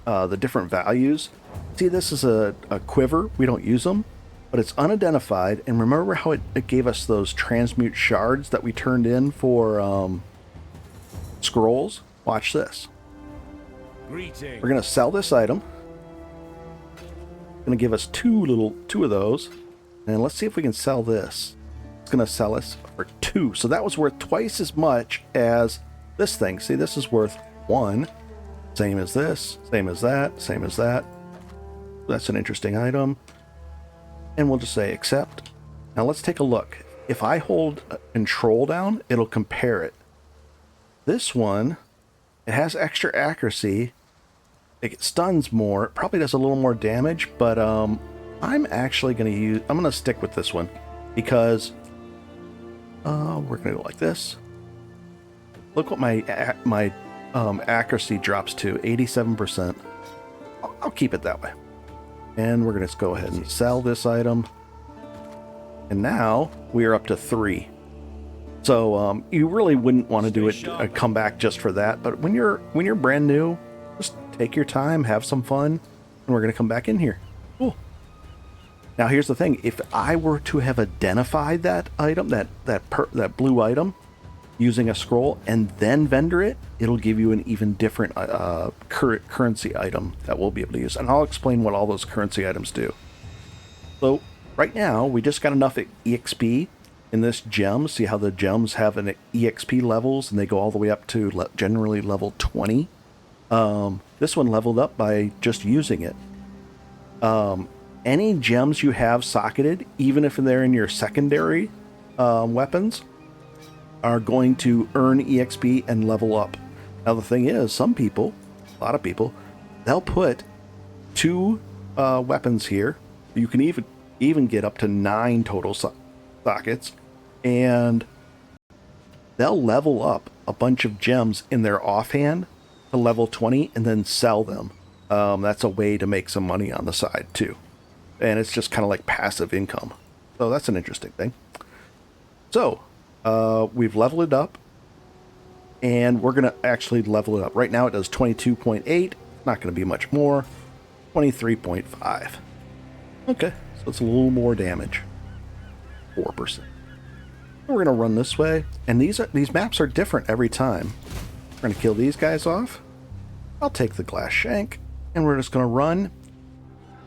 A: the different values. See, this is a quiver. We don't use them, but it's unidentified. And remember how it gave us those transmute shards that we turned in for scrolls? Watch this. We're going to sell this item. It's going to give us two of those. And let's see if we can sell this. It's going to sell us for 2. So that was worth twice as much as this thing. See, this is worth 1. Same as this, same as that, same as that. That's an interesting item. And we'll just say accept. Now let's take a look. If I hold control down, it'll compare it. This one, it has extra accuracy. It stuns more. It probably does a little more damage, but I'm actually going to stick with this one because we're going to go like this. Look what my accuracy drops to, 87%. I'll keep it that way. And we're going to go ahead and sell this item. And now we are up to 3. So you really wouldn't want to do it come back just for that. But when you're brand new, just take your time, have some fun, and we're going to come back in here. Cool. Now here's the thing: if I were to have identified that item, that blue item, using a scroll and then vendor it, it'll give you an even different currency item that we'll be able to use. And I'll explain what all those currency items do. So right now, we just got enough EXP in this gem. See how the gems have an EXP levels, and they go all the way up to generally level 20. This one leveled up by just using it. Any gems you have socketed, even if they're in your secondary weapons, are going to earn EXP and level up. Now the thing is, some people, a lot of people, they'll put 2 weapons here. You can even get up to 9 total sockets, and they'll level up a bunch of gems in their offhand to level 20 and then sell them. That's a way to make some money on the side too. And it's just kind of like passive income. So that's an interesting thing. So we've leveled it up, and we're going to actually level it up. Right now it does 22.8. Not going to be much more. 23.5. Okay, so it's a little more damage. 4%. We're going to run this way, and these maps are different every time. We're going to kill these guys off. I'll take the glass shank, and we're just going to run.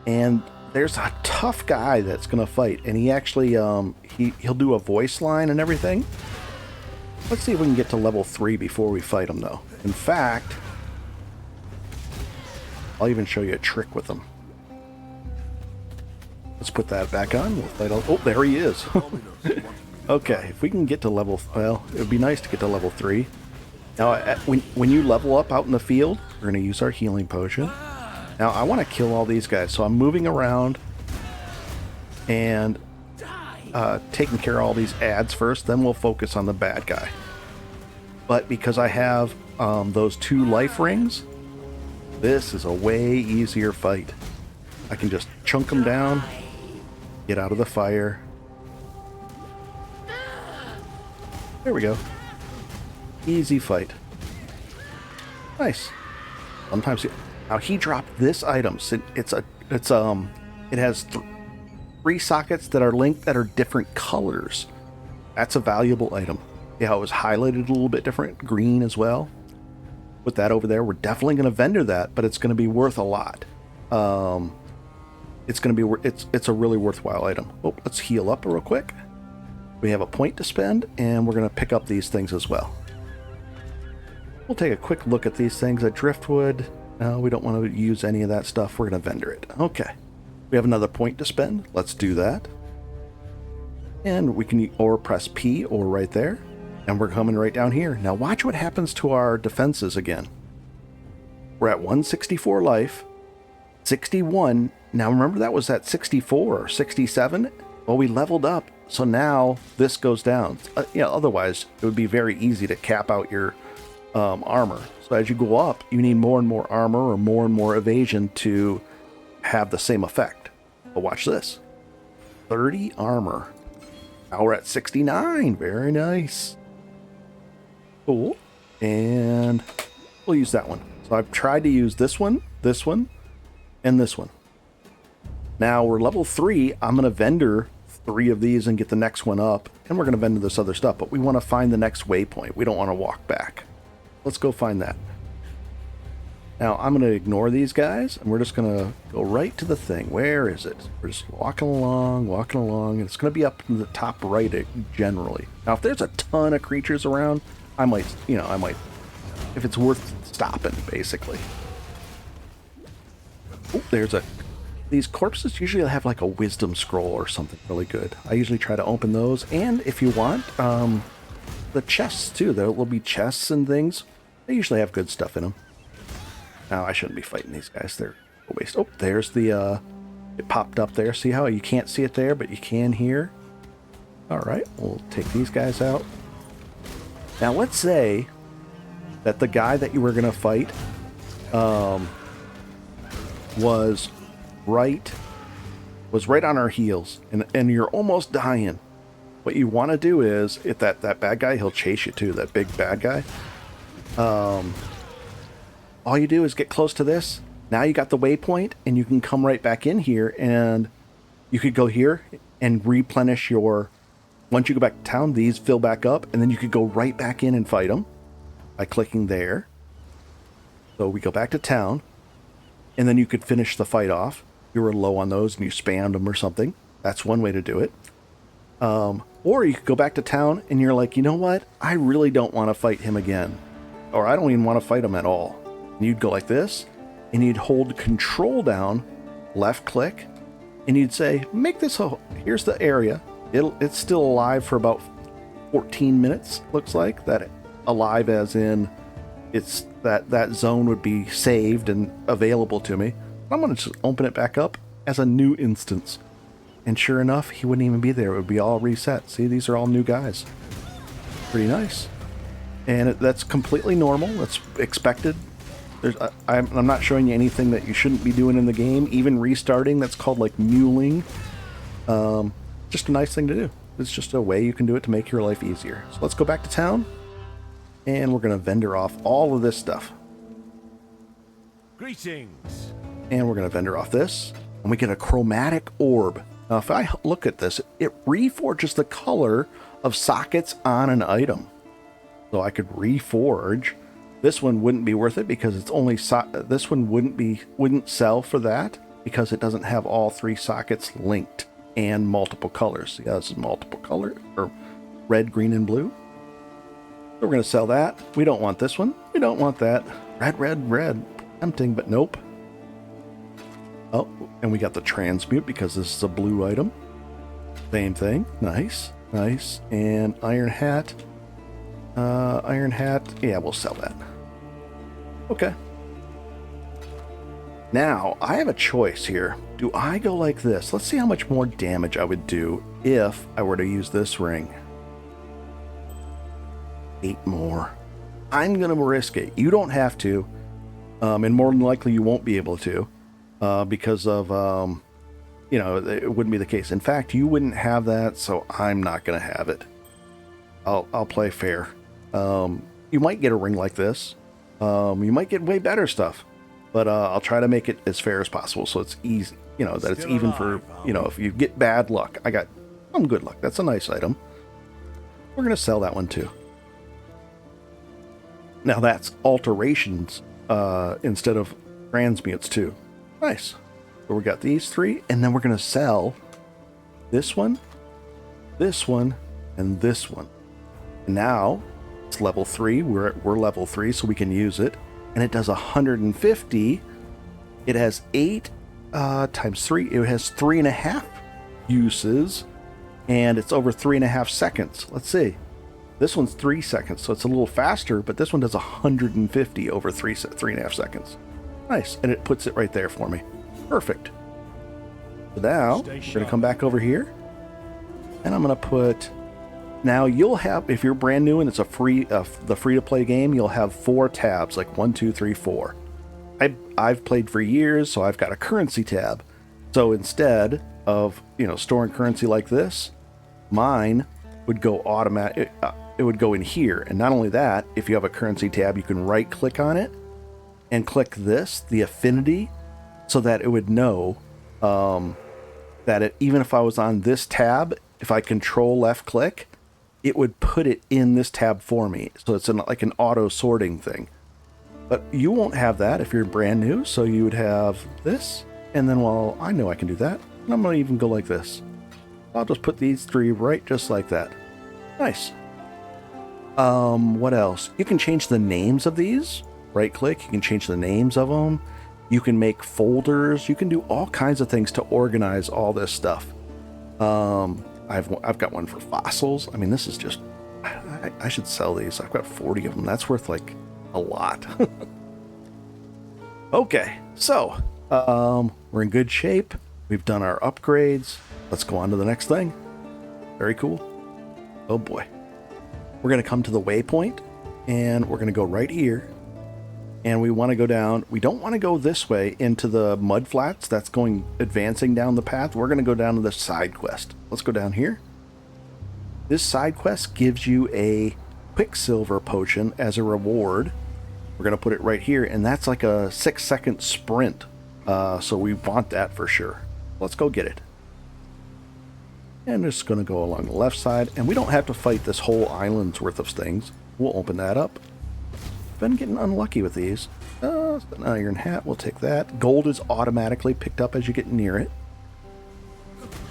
A: And there's a tough guy that's going to fight, and he actually he'll do a voice line and everything. Let's see if we can get to level 3 before we fight him, though. In fact, I'll even show you a trick with him. Let's put that back on. We'll fight all... Oh, there he is. Okay, if we can get to level... Well, it would be nice to get to level 3. Now, when you level up out in the field, we're going to use our healing potion. Now, I want to kill all these guys, so I'm moving around and taking care of all these ads first, then we'll focus on the bad guy. But because I have those 2 life rings, this is a way easier fight. I can just chunk them down, get out of the fire. There we go. Easy fight. Nice. Sometimes... Now he dropped this item. It has 3 sockets that are linked that are different colors. That's a valuable item. Yeah, how it was highlighted a little bit different, green as well. Put that over there. We're definitely going to vendor that, but it's going to be worth a lot. It's going to be it's a really worthwhile item. Oh, let's heal up real quick. We have a point to spend, and we're going to pick up these things as well. We'll take a quick look at these things. At driftwood. We don't want to use any of that stuff. We're going to vendor it. Okay. We have another point to spend. Let's do that. And we can or press P or right there. And we're coming right down here. Now watch what happens to our defenses again. We're at 164 life, 61 Now remember that was at 64 or 67? Well, we leveled up, so now this goes down. Otherwise it would be very easy to cap out your armor. So as you go up, you need more and more armor or more and more evasion to have the same effect. But watch this. 30 armor. Now we're at 69. Very nice. Cool. And we'll use that one. So I've tried to use this one, and this one. Now we're level 3. I'm going to vendor 3 of these and get the next one up. And we're going to vendor this other stuff. But we want to find the next waypoint. We don't want to walk back. Let's go find that. Now I'm going to ignore these guys. And we're just going to go right to the thing. Where is it? We're just walking along. And it's going to be up in the top right generally. Now if there's a ton of creatures around, I might, if it's worth stopping, basically. Oh, these corpses usually have like a wisdom scroll or something really good. I usually try to open those. And if you want, the chests too. There will be chests and things. They usually have good stuff in them. Now, I shouldn't be fighting these guys. They're a waste. Oh, there's the, it popped up there. See how you can't see it there, but you can here? All right, we'll take these guys out. Now, let's say that the guy that you were going to fight was right on our heels, and you're almost dying. What you want to do is, if that bad guy, he'll chase you too, that big bad guy. All you do is get close to this. Now you got the waypoint, and you can come right back in here, and you could go here and replenish your... Once you go back to town, these fill back up, and then you could go right back in and fight them by clicking there. So we go back to town, and then you could finish the fight off. You were low on those, and you spammed them or something. That's one way to do it. Or you could go back to town, and you're like, you know what? I really don't want to fight him again. Or I don't even want to fight him at all. And you'd go like this, and you'd hold control down, left click, and you'd say, make this whole... Here's the area. It's still alive for about 14 minutes, looks like. That alive as in it's that zone would be saved and available to me. I'm going to just open it back up as a new instance. And sure enough, he wouldn't even be there. It would be all reset. See, these are all new guys. Pretty nice. And that's completely normal. That's expected. I'm not showing you anything that you shouldn't be doing in the game. Even restarting, that's called like muling. Just a nice thing to do. It's just a way you can do it to make your life easier. So let's go back to town, and we're going to vendor off all of this stuff.
B: Greetings.
A: And we're going to vendor off this, and we get a chromatic orb. Now, if I look at this, it reforges the color of sockets on an item. So I could reforge. This one wouldn't be worth it because it's only this one wouldn't sell for that because it doesn't have all 3 sockets linked. And multiple colors. Yeah, this is multiple color, or red, green, and blue. So we're going to sell that. We don't want this one. We don't want that. Red. Tempting, but nope. Oh, and we got the transmute because this is a blue item. Same thing. Nice. And iron hat. Yeah, we'll sell that. Okay. Now, I have a choice here. Do I go like this? Let's see how much more damage I would do if I were to use this ring. 8 more. I'm going to risk it. You don't have to. And more than likely you won't be able to. Because of, it wouldn't be the case. In fact, you wouldn't have that, so I'm not going to have it. I'll play fair. You might get a ring like this. You might get way better stuff. But I'll try to make it as fair as possible so it's easy, that it's even for, if you get bad luck. I got some good luck. That's a nice item. We're going to sell that one too. Now that's alterations instead of transmutes too. Nice. So we got these 3, and then we're going to sell this one, and this one. And now it's level 3. We're level 3, so we can use it. And it does 150. It has 8 times 3. It has 3.5 uses, and it's over 3.5 seconds. Let's see. This one's 3 seconds, so it's a little faster, but this one does 150 over 3.5 seconds. Nice, and it puts it right there for me. Perfect. So now we're going to come back over here, and I'm going to put. Now you'll have, if you're brand new and it's a the free to play game, you'll have 4 tabs, like 1, 2, 3, 4. I've played for years, so I've got a currency tab. So instead of storing currency like this, mine would go automatic. It would go in here, and not only that, if you have a currency tab, you can right click on it and click this, the affinity, so that it would know that even if I was on this tab, if I control left click, it would put it in this tab for me. So it's like an auto sorting thing. But you won't have that if you're brand new. So you would have this, and then, well, I know I can do that. And I'm going to even go like this. I'll just put these 3 right just like that. Nice. What else? You can change the names of these. Right click, you can change the names of them. You can make folders. You can do all kinds of things to organize all this stuff. I've got one for fossils. I mean, this is just, I should sell these. I've got 40 of them. That's worth like a lot. Okay, so we're in good shape. We've done our upgrades. Let's go on to the next thing. Very cool. Oh boy. We're going to come to the waypoint, and we're going to go right here. And we want to go down. We don't want to go this way into the mud flats. That's advancing down the path. We're going to go down to the side quest. Let's go down here. This side quest gives you a Quicksilver potion as a reward. We're going to put it right here, and that's like a 6-second sprint. So we want that for sure. Let's go get it. And just going to go along the left side, and we don't have to fight this whole island's worth of things. We'll open that up. Been getting unlucky with these. An iron hat, we'll take that. Gold is automatically picked up as you get near it.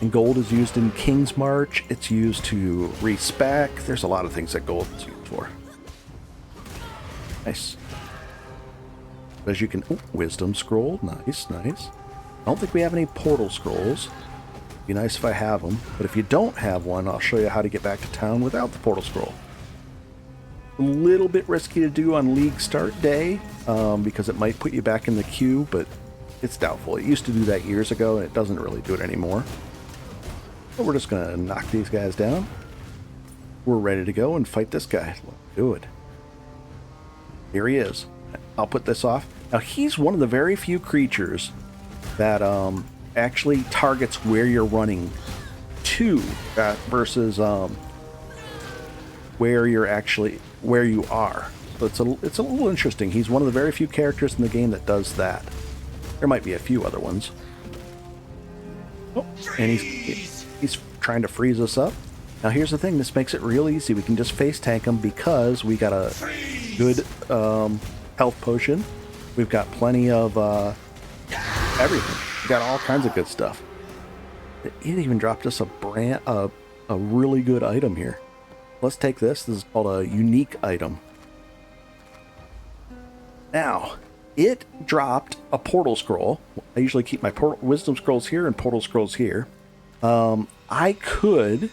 A: And gold is used in King's March. It's used to respec. There's a lot of things that gold is used for. Nice. As you can, wisdom scroll. Nice, nice. I don't think we have any portal scrolls. Be nice if I have them. But if you don't have one, I'll show you how to get back to town without the portal scroll. A little bit risky to do on League start day because it might put you back in the queue, but it's doubtful. It used to do that years ago, and it doesn't really do it anymore. But we're just going to knock these guys down. We're ready to go and fight this guy. Let's do it. Here he is. I'll put this off. Now, he's one of the very few creatures that actually targets where you're running to versus where you are. So it's a little interesting. He's one of the very few characters in the game that does that. There might be a few other ones. Oh, and he's trying to freeze us up. Now here's the thing, this makes it real easy. We can just face tank him because we got a good health potion. We've got plenty of everything. We got all kinds of good stuff. It even dropped us a really good item here. Let's take this. This is called a unique item. Now, it dropped a portal scroll. I usually keep my wisdom scrolls here and portal scrolls here. I could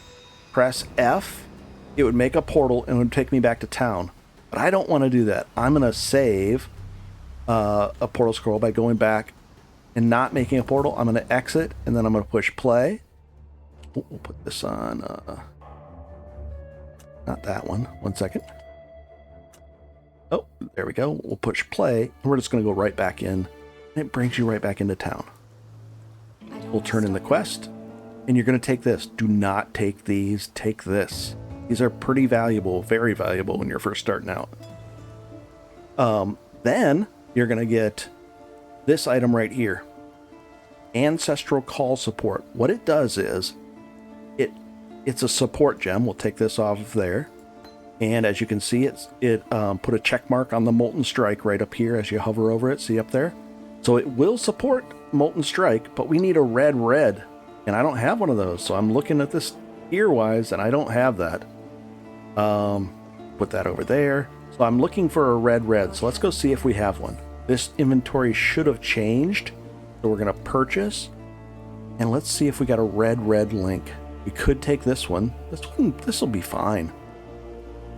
A: press F. It would make a portal and it would take me back to town. But I don't want to do that. I'm going to save a portal scroll by going back and not making a portal. I'm going to exit, and then I'm going to push play. We'll put this on... not that one. 1 second. Oh, there we go. We'll push play, and we're just going to go right back in. And it brings you right back into town. We'll turn in the quest, and you're going to take this. Do not take these. Take this. These are pretty valuable, very valuable when you're first starting out. Then you're going to get this item right here. Ancestral Call Support. What it does is, it's a support gem. We'll take this off of there. And as you can see, it put a check mark on the Molten Strike right up here as you hover over it. See up there? So it will support Molten Strike, but we need a red. And I don't have one of those. So I'm looking at this ear-wise, and I don't have that. Put that over there. So I'm looking for a red. So let's go see if we have one. This inventory should have changed. So we're going to purchase. And let's see if we got a red link. We could take this one. This will be fine.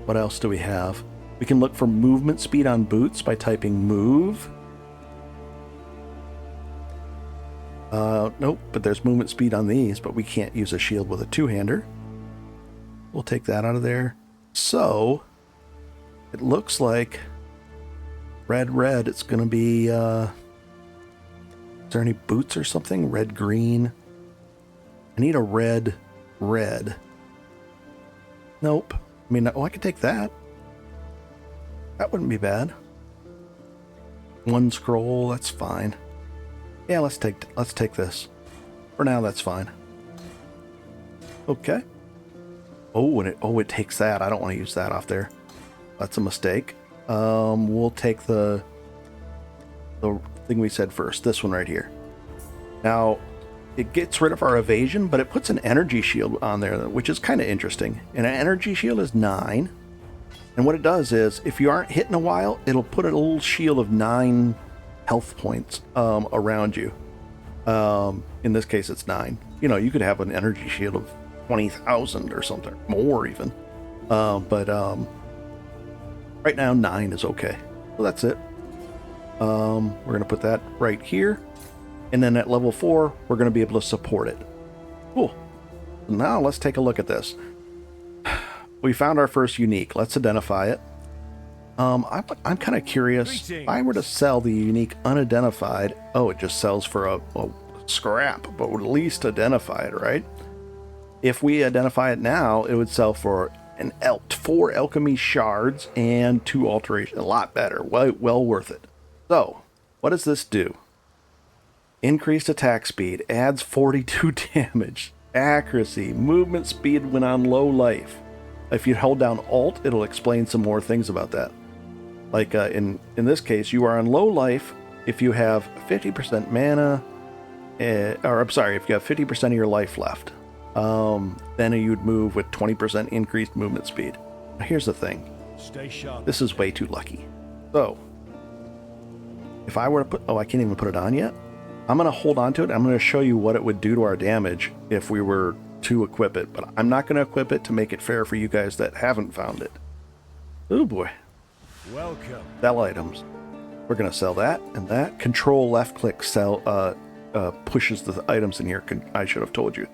A: What else do we have? We can look for movement speed on boots by typing move. Nope, but there's movement speed on these, but we can't use a shield with a two-hander. We'll take that out of there. So, it looks like red, it's going to be, is there any boots or something? Red, green. I need a red. Nope. I mean, oh, I could take that. That wouldn't be bad. One scroll, that's fine. Yeah, let's take this. For now, that's fine. Okay. Oh, and it takes that. I don't want to use that off there. That's a mistake. We'll take the thing we said first. This one right here. Now, it gets rid of our evasion, but it puts an energy shield on there, which is kind of interesting. And an energy shield is 9. And what it does is, if you aren't hit in a while, it'll put a little shield of 9 health points around you. In this case, it's 9. You know, you could have an energy shield of 20,000 or something, more even. But right now, 9 is okay. So that's it. We're going to put that right here. And then at level 4, we're going to be able to support it. Cool. Now let's take a look at this. We found our first unique. Let's identify it. I'm kind of curious. If I were to sell the unique unidentified, oh, it just sells for a scrap, but would at least identify it, right? If we identify it now, it would sell for 4 alchemy shards and 2 alterations. A lot better. Well worth it. So, what does this do? Increased attack speed, adds 42 damage, accuracy, movement speed when on low life. If you hold down Alt, it'll explain some more things about that. Like in this case, you are on low life if you have 50% mana, or I'm sorry, if you have 50% of your life left. Then you'd move with 20% increased movement speed. Now here's the thing. Stay sharp. This is way too lucky. So, if I were to put... Oh, I can't even put it on yet? I'm going to hold on to it. I'm going to show you what it would do to our damage if we were to equip it. But I'm not going to equip it to make it fair for you guys that haven't found it. Oh boy. Welcome. Sell items. We're going to sell that and that. Control left click sell pushes the items in here. I should have told you.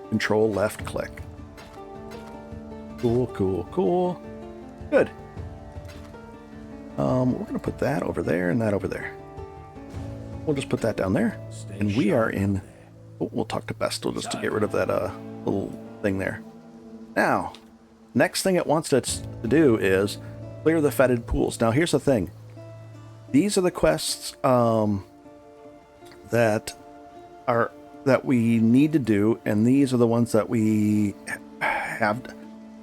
A: Control left click. Cool. Good. We're going to put that over there and that over there. We'll just put that down there. And we are in... Oh, we'll talk to Bestel just to get rid of that little thing there. Now, next thing it wants us to do is clear the Fetid Pools. Now, here's the thing. These are the quests that we need to do, and these are the ones that we have.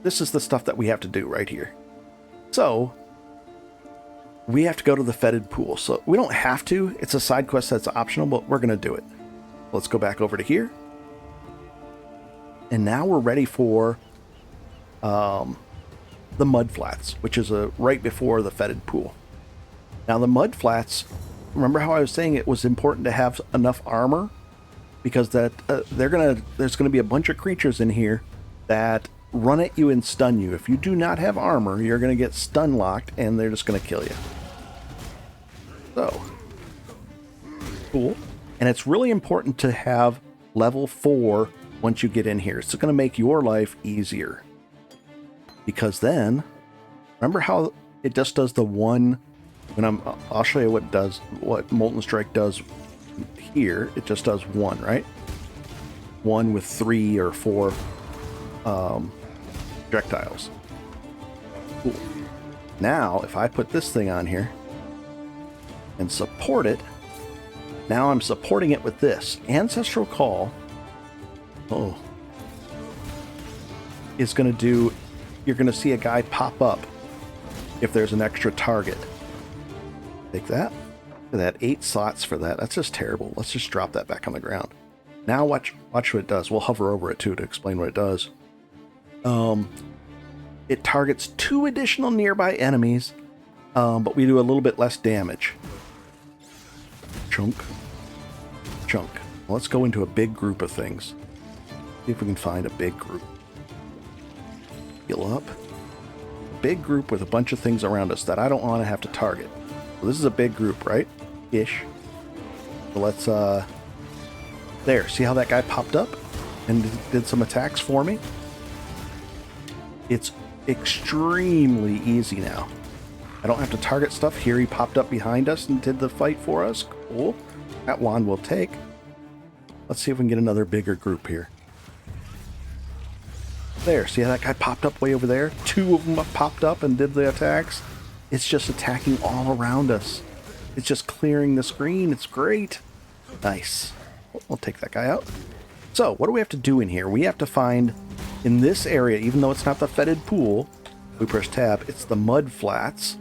A: This is the stuff that we have to do right here. So, we have to go to the Fetid Pool. So, we don't have to. It's a side quest that's optional, but we're going to do it. Let's go back over to here. And now we're ready for the Mud Flats, which is right before the Fetid Pool. Now, the Mud Flats, remember how I was saying it was important to have enough armor? Because there's going to be a bunch of creatures in here that run at you and stun you. If you do not have armor, you're going to get stun locked and they're just going to kill you. So, cool. And it's really important to have level 4 once you get in here. It's going to make your life easier. Because then, remember how it just does the one, I'll show you what Molten Strike does here. It just does 1, right? 1 with 3 or 4 projectiles. Cool. Now, if I put this thing on here and support it, now I'm supporting it with this. Ancestral Call, is going to do, you're going to see a guy pop up if there's an extra target. Take that. Look at that, 8 slots for that. That's just terrible. Let's just drop that back on the ground. Now watch what it does. We'll hover over it too to explain what it does. It targets 2 additional nearby enemies, but we do a little bit less damage. Chunk. Let's go into a big group of things. See if we can find a big group. Heal up. A big group with a bunch of things around us that I don't want to have to target. So this is a big group, right? Ish. So let's There, see how that guy popped up and did some attacks for me? It's extremely easy now. I don't have to target stuff. Here he popped up behind us and did the fight for us. Cool. That wand we'll take. Let's see if we can get another bigger group here. There, see how that guy popped up way over there? Two of them popped up and did the attacks. It's just attacking all around us. It's just clearing the screen. It's great. Nice. We'll take that guy out. So, what do we have to do in here? We have to find, in this area, even though it's not the Fetid Pool, we press tab, it's the mud flats.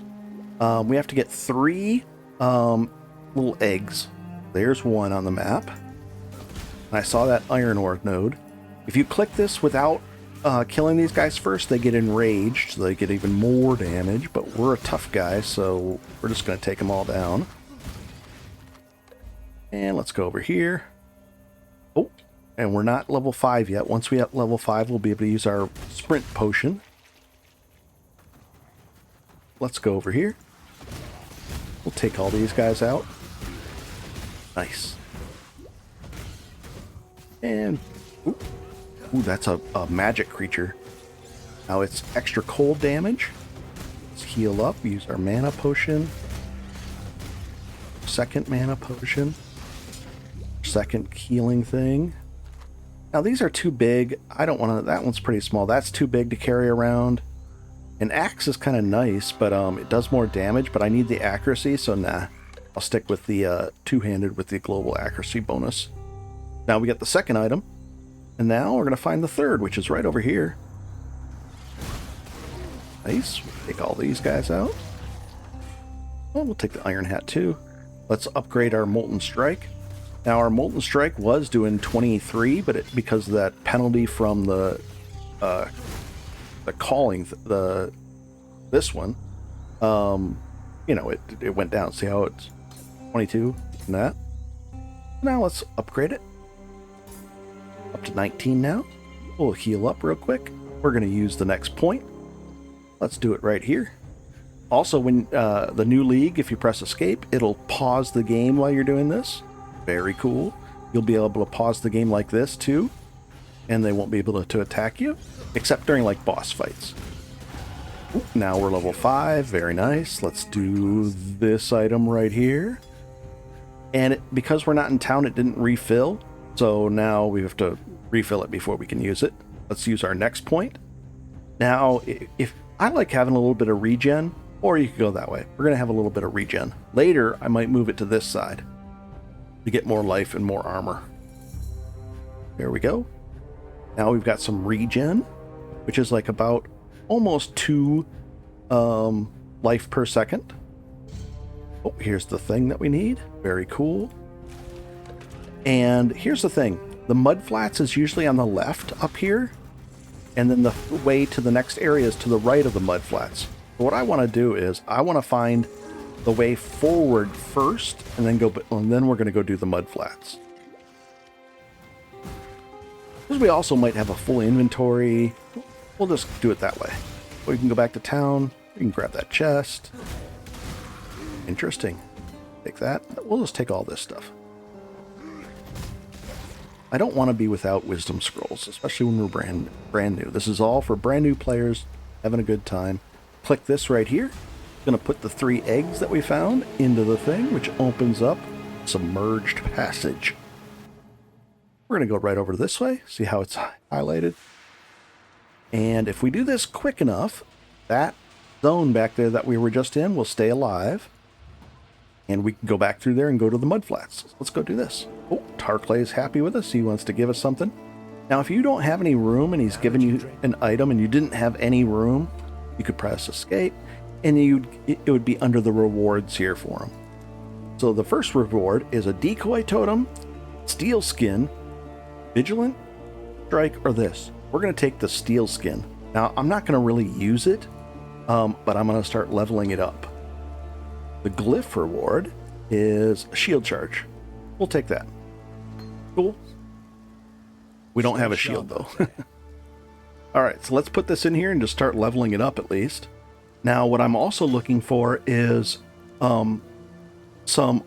A: We have to get 3 little eggs. There's one on the map. And I saw that iron ore node. If you click this without killing these guys first, they get enraged, so they get even more damage, but we're a tough guy, so we're just going to take them all down. And let's go over here. Oh, and we're not level 5 yet. Once we hit level 5, we'll be able to use our sprint potion. Let's go over here. We'll take all these guys out. Nice. And ooh, that's a magic creature. Now it's extra cold damage. Let's heal up. Use our mana potion. Second mana potion. Second healing thing. Now these are too big. I don't want to. That one's pretty small. That's too big to carry around. An axe is kind of nice, but it does more damage, but I need the accuracy, so nah. I'll stick with the two-handed with the global accuracy bonus. Now we got the second item, and now we're going to find the third, which is right over here. Nice. Take all these guys out. Oh, we'll take the iron hat too. Let's upgrade our molten strike. Now our molten strike was doing 23, but because of that penalty from the calling, this one, you know, it went down. See how it's 22 and that. Now let's upgrade it up to 19 now. We'll heal up real quick. We're going to use the next point. Let's do it right here. Also, when the new league, if you press escape, it'll pause the game while you're doing this. Very cool. You'll be able to pause the game like this too, and they won't be able to attack you, except during like boss fights. Ooh, now we're level 5. Very nice. Let's do this item right here. And because we're not in town, it didn't refill, so now we have to refill it before we can use it. Let's use our next point. Now, if I like having a little bit of regen, or you could go that way. We're going to have a little bit of regen. Later, I might move it to this side to get more life and more armor. There we go. Now we've got some regen, which is like about almost 2 life per second. Oh, here's the thing that we need. Very cool. And here's the thing. The mud flats is usually on the left up here, and then the way to the next area is to the right of the mud flats. So what I want to do is I want to find the way forward first, and then we're going to go do the mud flats. Because we also might have a full inventory, we'll just do it that way. We can go back to town. We can grab that chest. Interesting. Take that. We'll just take all this stuff. I don't want to be without wisdom scrolls, especially when we're brand new. This is all for brand new players having a good time. Click this right here. Going to put the 3 eggs that we found into the thing, which opens up submerged passage. We're going to go right over this way, see how it's highlighted. And if we do this quick enough, that zone back there that we were just in will stay alive. And we can go back through there and go to the mud flats. Let's go do this. Oh, Tarclay is happy with us. He wants to give us something. Now, if you don't have any room and he's given you an item and you didn't have any room, you could press escape, and it would be under the rewards here for him. So the first reward is a decoy totem, steel skin, vigilant strike, or this. We're going to take the steel skin. Now, I'm not going to really use it, but I'm going to start leveling it up. The glyph reward is a shield charge. We'll take that. Cool. We don't have a shield, though. All right, so let's put this in here and just start leveling it up at least. Now, what I'm also looking for is some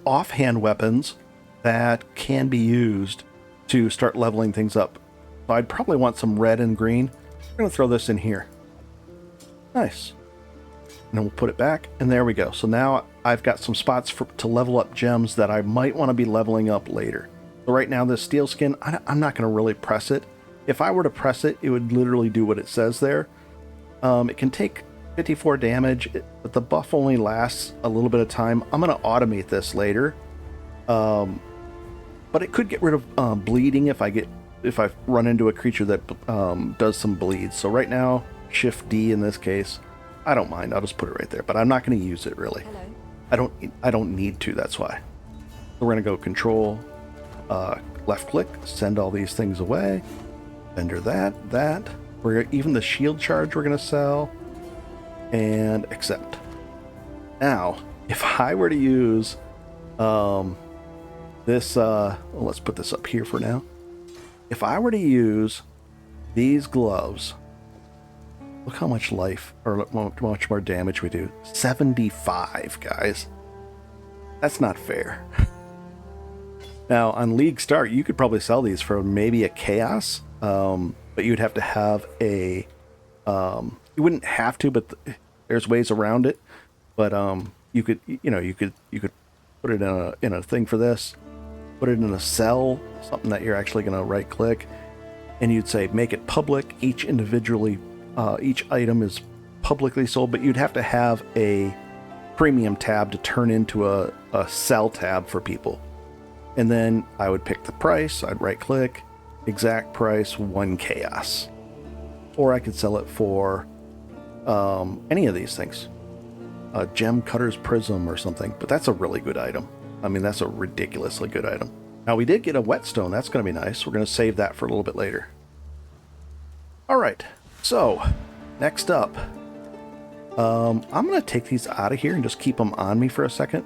A: offhand weapons that can be used to start leveling things up. So I'd probably want some red and green. I'm going to throw this in here. Nice. And then we'll put it back, and there we go. So now I've got some spots to level up gems that I might want to be leveling up later. So right now, this steel skin, I'm not going to really press it. If I were to press it, it would literally do what it says there. It can take 54 damage, but the buff only lasts a little bit of time. I'm going to automate this later. But it could get rid of bleeding if I run into a creature that does some bleed. So right now, Shift D in this case, I don't mind. I'll just put it right there, but I'm not going to use it really. Hello. I don't need to. That's why. So we're going to go Control, left click, send all these things away. Vendor that. Even the shield charge we're going to sell, and accept. Now, if I were to use this, let's put this up here for now. If I were to use these gloves, look how much life, or how much more damage we do. 75, guys. That's not fair. Now, on League Start, you could probably sell these for maybe a Chaos, but you'd have to have a... you wouldn't have to, but there's ways around it. But you could put it in a thing for this, put it in a cell, something that you're actually going to right-click, and you'd say make it public. Each item is publicly sold, but you'd have to have a premium tab to turn into a sell tab for people. And then I would pick the price, I'd right click, exact price, 1 chaos. Or I could sell it for any of these things. A gem cutter's prism or something, but that's a really good item. I mean, that's a ridiculously good item. Now we did get a whetstone, that's going to be nice. We're going to save that for a little bit later. All right. So, next up, I'm going to take these out of here and just keep them on me for a second.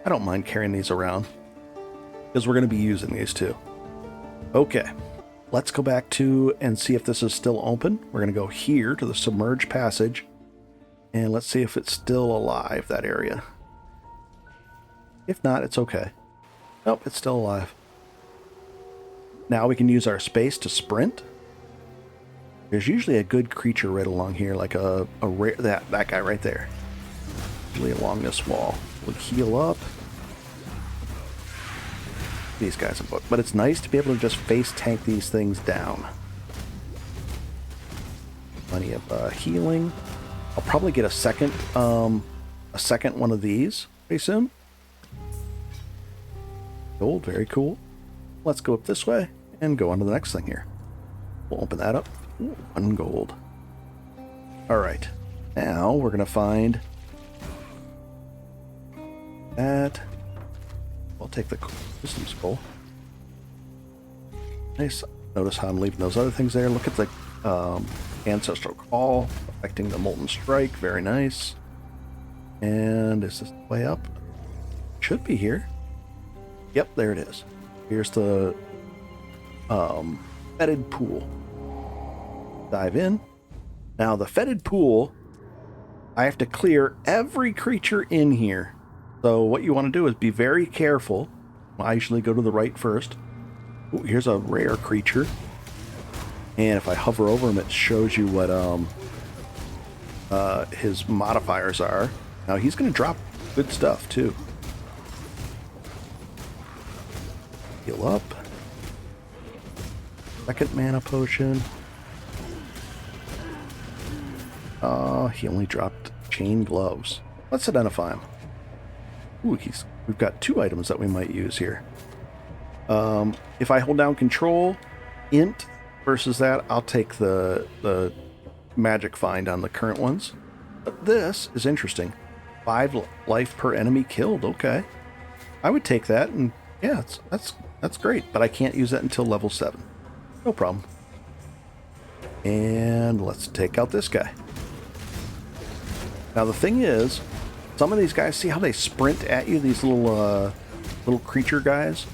A: I don't mind carrying these around, because we're going to be using these too. Okay, let's go back to and see if this is still open. We're going to go here to the submerged passage, and let's see if it's still alive, that area. If not, it's okay. Nope, it's still alive. Now we can use our space to sprint. There's usually a good creature right along here, like a rare that guy right there. Usually along this wall. We'll heal up. These guys, but it's nice to be able to just face tank these things down. Plenty of healing. I'll probably get a second one of these pretty soon. Gold, very cool. Let's go up this way and go on to the next thing here. We'll open that up. Ooh, 1 gold. Alright. Now we're going to find that. I'll take the wisdom scroll. Nice. Notice how I'm leaving those other things there. Look at the ancestral call affecting the molten strike. Very nice. And is this the way up? Should be here. Yep, there it is. Here's the Fetid Pool. Dive in. Now the Fetid Pool, I have to clear every creature in here. So what you want to do is be very careful. I usually go to the right first. Ooh, here's a rare creature. And if I hover over him, it shows you what his modifiers are. Now he's going to drop good stuff too. Heal up. Second mana potion. He only dropped chain gloves. Let's identify him. Ooh, we've got 2 items that we might use here. If I hold down Control, Int versus that, I'll take the magic find on the current ones. But this is interesting. 5 life per enemy killed. Okay, I would take that, and yeah, that's great. But I can't use that until level 7. No problem. And let's take out this guy. Now the thing is, some of these guys, see how they sprint at you? These little creature guys.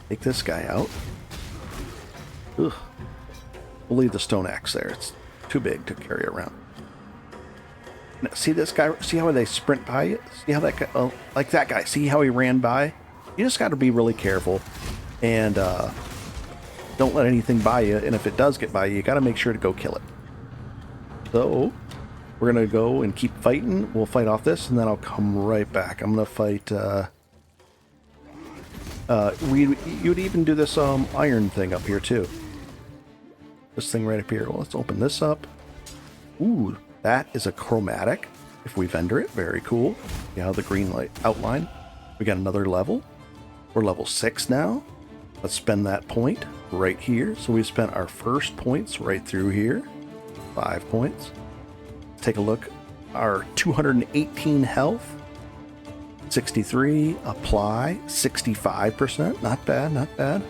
A: Take this guy out. Ugh. We'll leave the stone axe there. It's too big to carry around. Now, see this guy? See how they sprint by you? See how that guy, like that guy, see how he ran by? You just got to be really careful and don't let anything by you. And if it does get by you, you got to make sure to go kill it. So we're going to go and keep fighting. We'll fight off this, and then I'll come right back. I'm going to fight... you'd even do this iron thing up here, too. This thing right up here. Well, let's open this up. Ooh, that is a chromatic. If we vendor it, very cool. See how the green light outline. We got another level. We're level 6 now. Let's spend that point right here. So we spent our first points right through here. 5 points. Take a look. Our 218 health. 63. Apply. 65%. Not bad, not bad.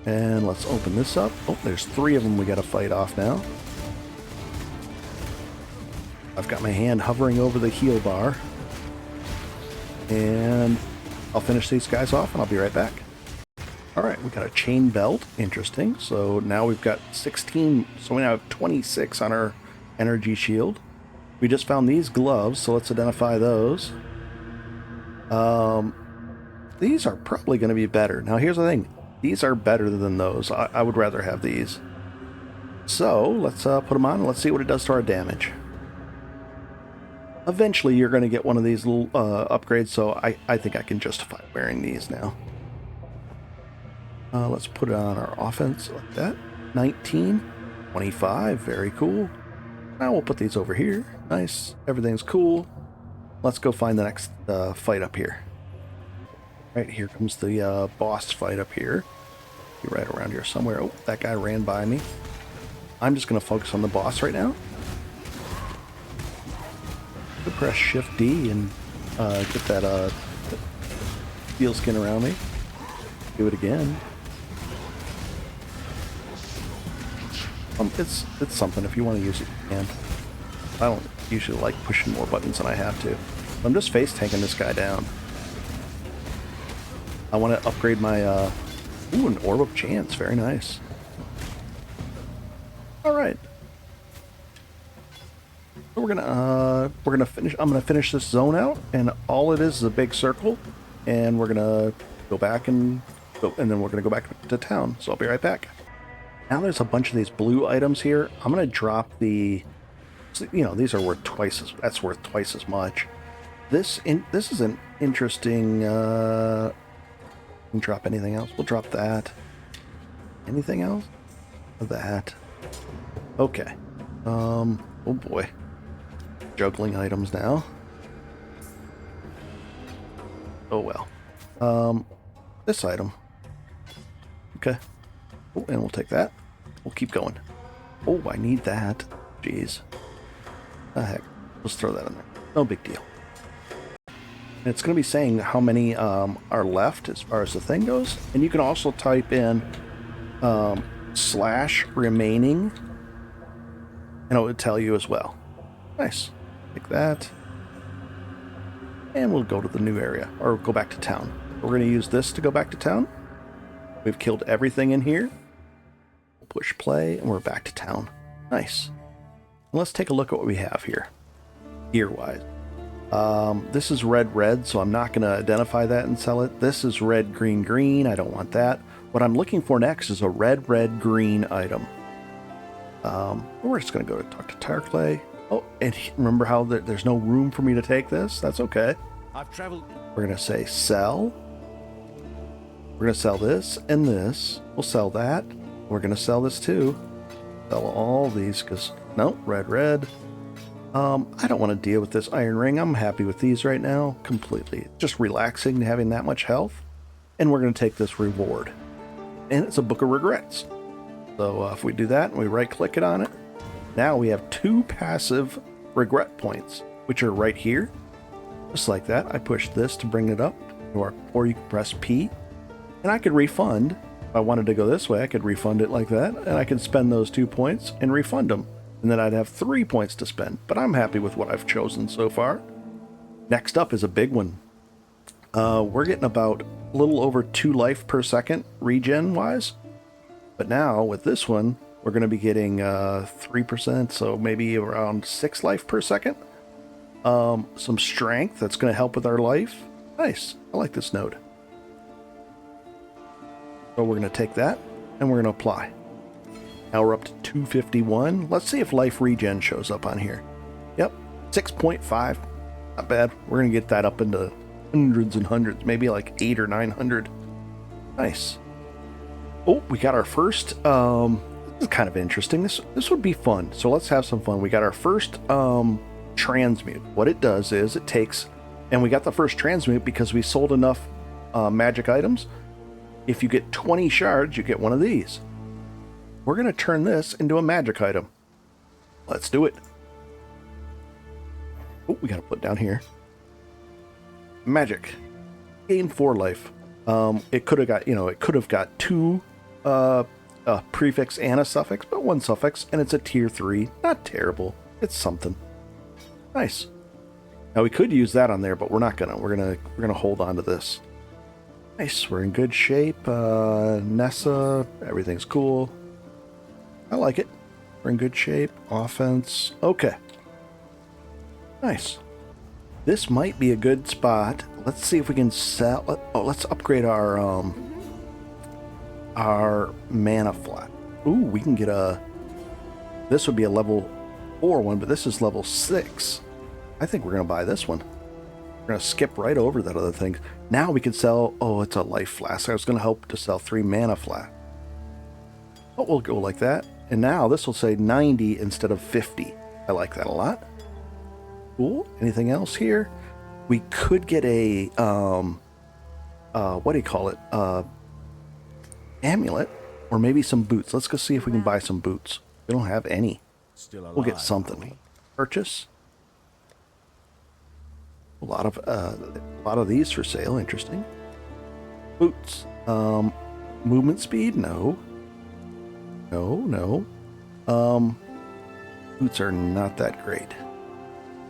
A: And let's open this up. Oh, there's 3 of them we got to fight off now. I've got my hand hovering over the heal bar. And I'll finish these guys off and I'll be right back. Alright, we got a chain belt. Interesting. So now we've got 16. So we now have 26 on our energy shield. We just found these gloves, so let's identify those. These are probably going to be better. Now here's the thing. These are better than those. I would rather have these. So let's put them on and let's see what it does to our damage. Eventually you're going to get one of these little upgrades, so I think I can justify wearing these now. Let's put it on our offense like that. 19, 25, very cool. Now we'll put these over here. Nice, everything's cool. Let's go find the next fight up here. Right, here comes the boss fight up here. Be right around here somewhere. Oh, that guy ran by me. I'm just going to focus on the boss right now. Press Shift D and get that steel skin around me. Do it again. It's something. If you want to use it, you can. I don't usually like pushing more buttons than I have to. I'm just face tanking this guy down. I want to upgrade my ooh, an Orb of Chance. Very nice. All right. We're gonna finish. I'm gonna finish this zone out, and all it is a big circle, and we're gonna go back and go, and then we're gonna go back to town. So I'll be right back. Now there's a bunch of these blue items here. I'm gonna drop the, you know, these are worth twice as. That's worth twice as much. This is an interesting. We can drop anything else. We'll drop that. Anything else? That. Okay. Oh boy. Juggling items now. Oh well. This item. Okay. Oh, and we'll take that. We'll keep going. Oh, I need that. Jeez. The heck. Let's throw that in there. No big deal. And it's going to be saying how many are left as far as the thing goes. And you can also type in /remaining. And it would tell you as well. Nice. Like that. And we'll go to the new area, or go back to town. We're going to use this to go back to town. We've killed everything in here. We'll push play, and we're back to town. Nice. And let's take a look at what we have here, gear-wise. This is red, so I'm not going to identify that and sell it. This is red, green. I don't want that. What I'm looking for next is a red, green item. We're just going to go to talk to Tire Clay. Oh, and remember how there's no room for me to take this? That's okay.
B: I've traveled.
A: We're going to say sell. We're going to sell this and this. We'll sell that. We're going to sell this too. Sell all these because, no, red. I don't want to deal with this iron ring. I'm happy with these right now. Completely. It's just relaxing having that much health. And we're going to take this reward. And it's a Book of Regrets. So if we do that and we right click it on it, now we have 2 passive regret points, which are right here. Just like that. I push this to bring it up, or you can press P. And I could refund. If I wanted to go this way, I could refund it like that. And I could spend those 2 points and refund them. And then I'd have 3 points to spend. But I'm happy with what I've chosen so far. Next up is a big one. We're getting about a little over 2 life per second regen-wise. But now, with this one, we're going to be getting 3%, so maybe around 6 life per second. Some strength, that's going to help with our life. Nice. I like this node. So we're going to take that, and we're going to apply. Now we're up to 251. Let's see if life regen shows up on here. Yep, 6.5. Not bad. We're going to get that up into hundreds and hundreds, maybe like 800 or 900. Nice. Oh, we got our first, this is kind of interesting. This would be fun. So let's have some fun. We got our first transmute. What it does is it takes, and we got the first transmute because we sold enough magic items. If you get 20 shards, you get one of these. We're going to turn this into a magic item. Let's do it. Oh, we got to put down here. Magic. Gain 4 life. It could have got, it could have got 2 a prefix and a suffix, but 1 suffix, and it's a tier 3. Not terrible. It's something. Nice. Now we could use that on there, but we're not gonna. We're gonna hold on to this. Nice. We're in good shape. Nessa, everything's cool. I like it. We're in good shape. Offense. Okay. Nice. This might be a good spot. Let's see if we can sell. Oh, let's upgrade our mana flat. Ooh, we can get a. This would be a level 4 one, but this is level 6. I think we're gonna buy this one. We're gonna skip right over that other thing. Now we can sell. Oh, it's a life flask. I was gonna help to sell 3 mana flat. But we'll go like that. And now this will say 90 instead of 50. I like that a lot. Cool. Anything else here? We could get a what do you call it? Amulet, or maybe some boots. Let's go see if we can buy some boots. We don't have any. We'll get something. Purchase. A lot of these for sale. Interesting. Boots. Movement speed? No. No. Boots are not that great.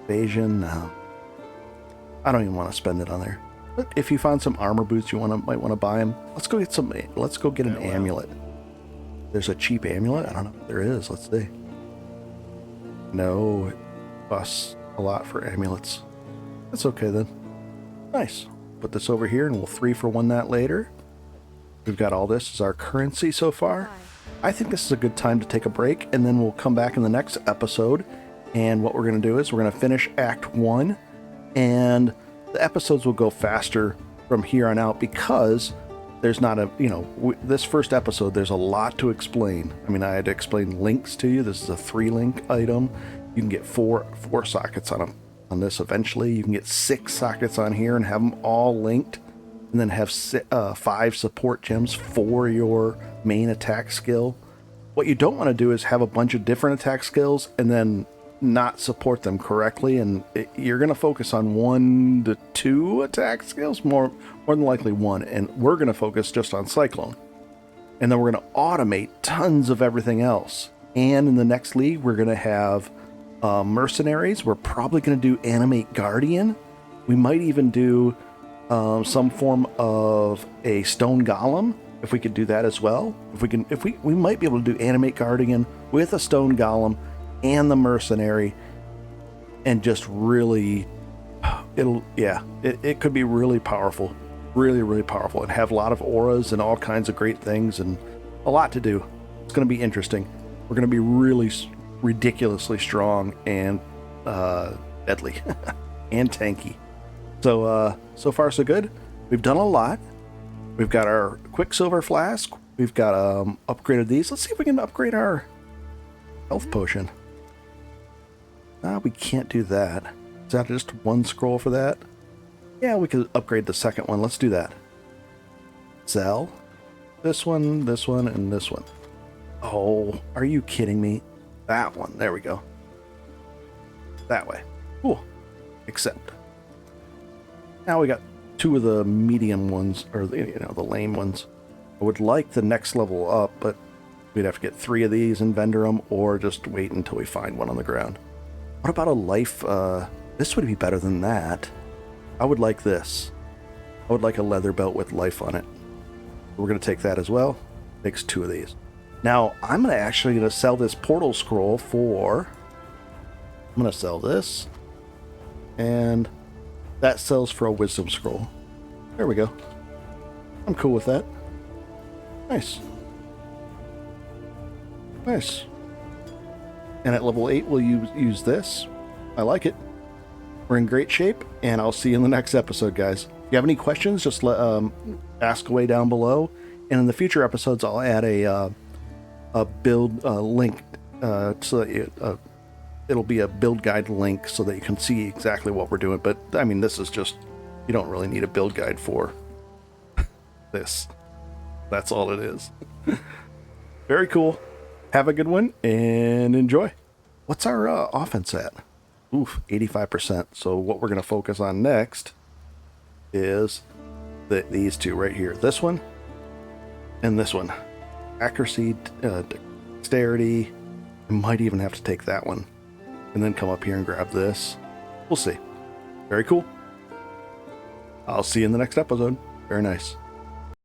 A: Evasion? No. I don't even want to spend it on there. But if you find some armor boots, you might want to buy them. Let's go get some. Let's go get an amulet. There's a cheap amulet. I don't know if there is. Let's see. No, it costs a lot for amulets. That's okay then. Nice. Put this over here, and we'll 3-for-1 that later. We've got all this as our currency so far. I think this is a good time to take a break, and then we'll come back in the next episode. And what we're going to do is we're going to finish Act 1, and the episodes will go faster from here on out because there's not a, this first episode, there's a lot to explain. I mean, I had to explain links to you. This is a 3-link item. You can get four sockets on this eventually. You can get 6 sockets on here and have them all linked, and then have 5 support gems for your main attack skill. What you don't want to do is have a bunch of different attack skills and then not support them correctly, and you're going to focus on 1 to 2 attack skills, more than likely 1, and we're going to focus just on Cyclone. And then we're going to automate tons of everything else. And in the next league, we're going to have Mercenaries. We're probably going to do Animate Guardian. We might even do some form of a Stone Golem, if we could do that as well. We might be able to do Animate Guardian with a Stone Golem and the Mercenary, and just really, it could be really powerful, really powerful, and have a lot of auras and all kinds of great things and a lot to do. It's going to be interesting. We're going to be really ridiculously strong and deadly and tanky. So far so good. We've done a lot. We've got our Quicksilver Flask. We've got upgraded these. Let's see if we can upgrade our health potion. We can't do that. Is that just 1 scroll for that? Yeah, we could upgrade the second one. Let's do that. Sell. This one, and this one. Oh, are you kidding me? That one. There we go. That way. Cool. Accept. Now we got 2 of the medium ones, or the lame ones. I would like the next level up, but we'd have to get 3 of these and vendor them, or just wait until we find one on the ground. What about a life? This would be better than that. I would like this. I would like a leather belt with life on it. We're going to take that as well. Makes 2 of these. Now, I'm actually going to sell this portal scroll for... I'm going to sell this. And that sells for a wisdom scroll. There we go. I'm cool with that. Nice. Nice. And at level 8, we'll use this. I like it. We're in great shape, and I'll see you in the next episode, guys. If you have any questions, just ask away down below. And in the future episodes, I'll add a build link so that it'll be a build guide link so that you can see exactly what we're doing. But, I mean, this is just, you don't really need a build guide for this. That's all it is. Very cool. Have a good one, and enjoy. What's our offense at? Oof, 85%. So what we're going to focus on next is these two right here. This one and this one. Accuracy, dexterity. I might even have to take that one. And then come up here and grab this. We'll see. Very cool. I'll see you in the next episode. Very nice.